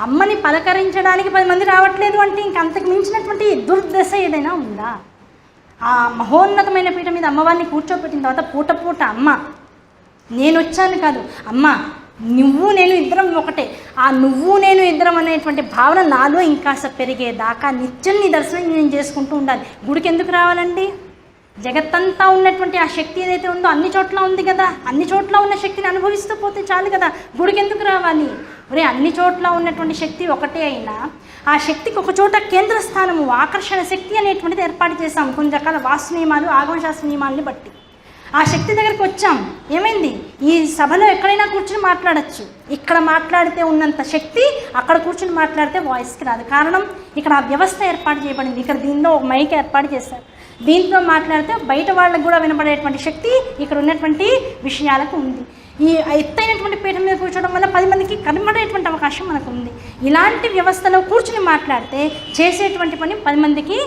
అమ్మని పలకరించడానికి 10 మంది రావట్లేదు అంటే ఇంకంతకు మించినటువంటి దుర్దశ ఏదైనా ఉందా? ఆ మహోన్నతమైన పీఠ మీద అమ్మవారిని కూర్చోబెట్టిన తర్వాత పూట పూట అమ్మ నేను వచ్చాను కాదు, అమ్మ నువ్వు నేను ఇద్దరం ఒకటే, ఆ నువ్వు నేను ఇద్దరం అనేటువంటి భావన నాలో ఇంకాస్త పెరిగేదాకా నిత్యం నీ దర్శనం నేను చేసుకుంటూ ఉండాలి. గుడికి ఎందుకు రావాలండి? జగత్తంతా ఉన్నటువంటి ఆ శక్తి ఏదైతే ఉందో అన్ని చోట్ల ఉంది కదా, అన్ని చోట్ల ఉన్న శక్తిని అనుభవిస్తూ పోతే చాలు కదా, గుడికి ఎందుకు రావాలి? ఒరే, అన్ని చోట్ల ఉన్నటువంటి శక్తి ఒకటే అయినా ఆ శక్తికి ఒక చోట కేంద్ర స్థానము ఆకర్షణ శక్తి అనేటువంటిది ఏర్పాటు చేశాం కొన్ని రకాల వాస్తు నియమాలు, ఆగమశాస్త్ర నియమాలని బట్టి. ఆ శక్తి దగ్గరికి వచ్చాం, ఏమైంది? ఈ సభలో ఎక్కడైనా కూర్చుని మాట్లాడచ్చు. ఇక్కడ మాట్లాడితే ఉన్నంత శక్తి అక్కడ కూర్చుని మాట్లాడితే వాయిస్కి రాదు. కారణం, ఇక్కడ ఆ వ్యవస్థ ఏర్పాటు చేయబడింది. ఇక్కడ దీనిలో ఒక మైక్ ఏర్పాటు చేశారు. దీంతో మాట్లాడితే బయట వాళ్ళకు కూడా వినపడేటువంటి శక్తి ఇక్కడ ఉన్నటువంటి విషయాలకు ఉంది. ఈ ఎత్తైనటువంటి పీఠం మీద కూర్చోవడం వల్ల 10 మందికి కనబడేటువంటి అవకాశం మనకు ఉంది. ఇలాంటి వ్యవస్థలో కూర్చుని మాట్లాడితే చేసేటువంటి పని 10 మందికి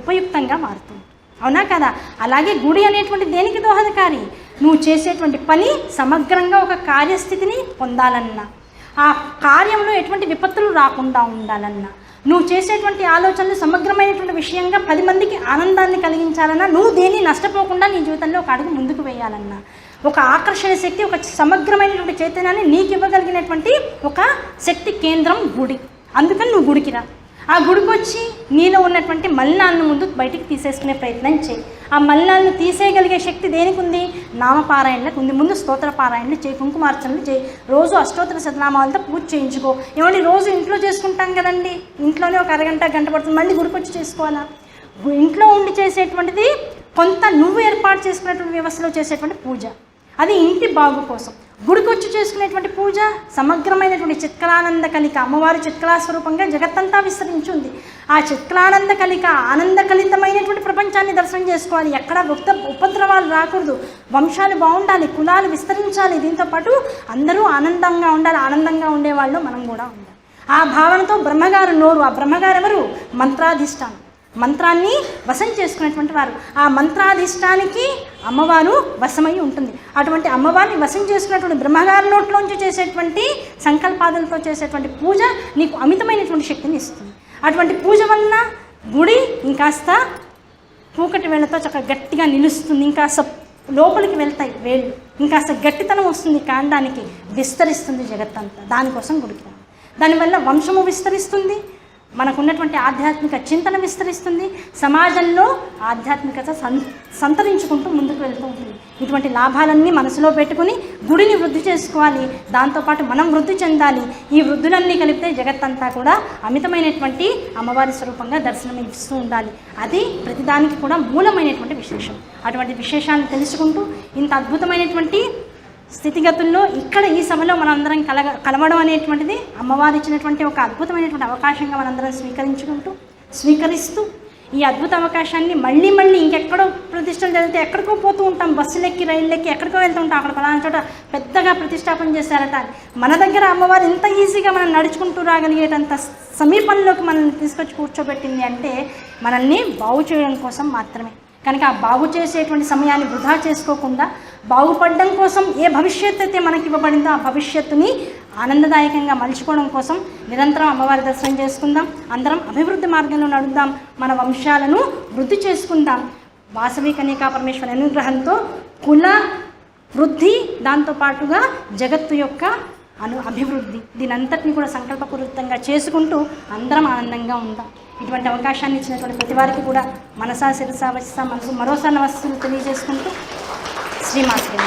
ఉపయుక్తంగా మారుతుంది. అవునా కదా? అలాగే గుడి అనేటువంటి దేనికి దోహదకారి? నువ్వు చేసేటువంటి పని సమగ్రంగా ఒక కార్యస్థితిని పొందాలన్నా, ఆ కార్యంలో ఎటువంటి విపత్తులు రాకుండా ఉండాలన్నా, నువ్వు చేసేటువంటి ఆలోచనలు సమగ్రమైనటువంటి విషయంగా 10 మందికి ఆనందాన్ని కలిగించాలన్నా, నువ్వు దేన్ని నష్టపోకుండా నీ జీవితంలో ఒక అడుగు ముందుకు వేయాలన్నా, ఒక ఆకర్షణ శక్తి, ఒక సమగ్రమైనటువంటి చైతన్యాన్ని నీకు ఇవ్వగలిగినటువంటి ఒక శక్తి కేంద్రం గుడి. అందుకని నువ్వు గుడికి రా. ఆ గుడికి వచ్చి నీలో ఉన్నటువంటి మలినాలను ముందు బయటికి తీసేసుకునే ప్రయత్నం చేయి. ఆ మలినాలను తీసేయగలిగే శక్తి దేనికి ఉంది? నామపారాయణలకు ఉంది. ముందు స్తోత్ర పారాయణలు చేయి, కుంకుమార్చనలు చేయి, రోజు అష్టోత్తర శతనామాలతో పూజ చేయించుకో. ఏమంటే రోజు ఇంట్లో చేసుకుంటాం కదండి, ఇంట్లోనే ఒక అరగంట గంట పడుతుంది, మళ్ళీ గుడికి వచ్చి చేసుకోవాలా? ఇంట్లో ఉండి చేసేటువంటిది కొంత నువ్వు ఏర్పాటు చేసుకునేటువంటి వ్యవస్థలో చేసేటువంటి పూజ, అది ఇంటి బాగు కోసం. గుడికి వచ్చి చేసుకునేటువంటి పూజ సమగ్రమైనటువంటి చిత్కలానంద కలిక, అమ్మవారి చిత్కలా స్వరూపంగా జగత్తంతా విస్తరించింది. ఆ చిత్కలానంద కలిక ఆనందకలితమైనటువంటి ప్రపంచాన్ని దర్శనం చేసుకోవాలి. ఎక్కడ ఉపద్రవాలు రాకూడదు, వంశాలు బాగుండాలి, కులాలు విస్తరించాలి, దీంతోపాటు అందరూ ఆనందంగా ఉండాలి. ఆనందంగా ఉండేవాళ్ళు మనం కూడా ఉండాలి. ఆ భావనతో బ్రహ్మగారు నోరు, ఆ బ్రహ్మగారు ఎవరు? మంత్రాధిష్టానం, మంత్రాన్ని వశం చేసుకునేటువంటి వారు. ఆ మంత్రాధిష్టానికి అమ్మవారు వశమై ఉంటుంది. అటువంటి అమ్మవారిని వశం చేసుకున్నటువంటి బ్రహ్మగారి నోట్లోంచి చేసేటువంటి సంకల్పాదులతో చేసేటువంటి పూజ నీకు అమితమైనటువంటి శక్తిని ఇస్తుంది. అటువంటి పూజ వలన గుడి ఇంకాస్త పూకటి వేళ్లతో చక్కగా గట్టిగా నిలుస్తుంది. ఇంకాస్త లోపలికి వెళ్తాయి వేళ్ళు, ఇంకాస్త గట్టితనం వస్తుంది, కాండానికి విస్తరిస్తుంది జగత్తంతా. దానికోసం గుడికి రావాలి. దానివల్ల వంశము విస్తరిస్తుంది, మనకున్నటువంటి ఆధ్యాత్మిక చింతన విస్తరిస్తుంది, సమాజంలో ఆధ్యాత్మికత సంతరించుకుంటూ ముందుకు వెళ్తూ ఉంటుంది. ఇటువంటి లాభాలన్నీ మనసులో పెట్టుకుని గుడిని వృద్ధి చేసుకోవాలి. దాంతోపాటు మనం వృద్ధి చెందాలి. ఈ వృద్ధులన్నీ కలిపితే జగత్తంతా కూడా అమితమైనటువంటి అమ్మవారి స్వరూపంగా దర్శనం ఇస్తూ ఉండాలి. అది ప్రతిదానికి కూడా మూలమైనటువంటి విశేషం. అటువంటి విశేషాన్ని తెలుసుకుంటూ ఇంత అద్భుతమైనటువంటి స్థితిగతుల్లో ఇక్కడ ఈ సభలో మనందరం కలవడం అనేటువంటిది అమ్మవారు ఇచ్చినటువంటి ఒక అద్భుతమైనటువంటి అవకాశంగా మనందరం స్వీకరిస్తూ ఈ అద్భుత అవకాశాన్ని మళ్ళీ ఇంకెక్కడో ప్రతిష్టలు జరిగితే ఎక్కడికో పోతూ ఉంటాం, బస్సులెక్కి రైళ్ళెక్కి ఎక్కడికో వెళ్తూ ఉంటాం, అక్కడ పలానా చోట పెద్దగా ప్రతిష్టాపన చేశారట. మన దగ్గర అమ్మవారు ఇంత ఈజీగా మనం నడుచుకుంటూ రాగలిగేటంత సమీపంలోకి మనల్ని తీసుకొచ్చి కూర్చోబెట్టింది అంటే మనల్ని బాగు చేయడం కోసం మాత్రమే. కనుక ఆ బాగు చేసేటువంటి సమయాన్ని వృధా చేసుకోకుండా బాగుపడడం కోసం ఏ భవిష్యత్తు అయితే మనకి ఇవ్వబడిందో ఆ భవిష్యత్తుని ఆనందదాయకంగా మలుచుకోవడం కోసం నిరంతరం అమ్మవారి దర్శనం చేసుకుందాం. అందరం అభివృద్ధి మార్గంలో నడుద్దాం, మన వంశాలను వృద్ధి చేసుకుందాం. వాసవి కన్యకా పరమేశ్వరి అనుగ్రహంతో కుల వృద్ధి, దాంతోపాటుగా జగత్తు యొక్క అభివృద్ధి, దీనంతటిని కూడా సంకల్పపూరితంగా చేసుకుంటూ అందరం ఆనందంగా ఉందాం. ఇటువంటి అవకాశాన్ని ఇచ్చినటువంటి ప్రతి వారికి కూడా మనసా శిరసా వశిసా మనసు మరోసారి నమస్సులు తెలియజేసుకుంటూ శ్రీమాత్రే.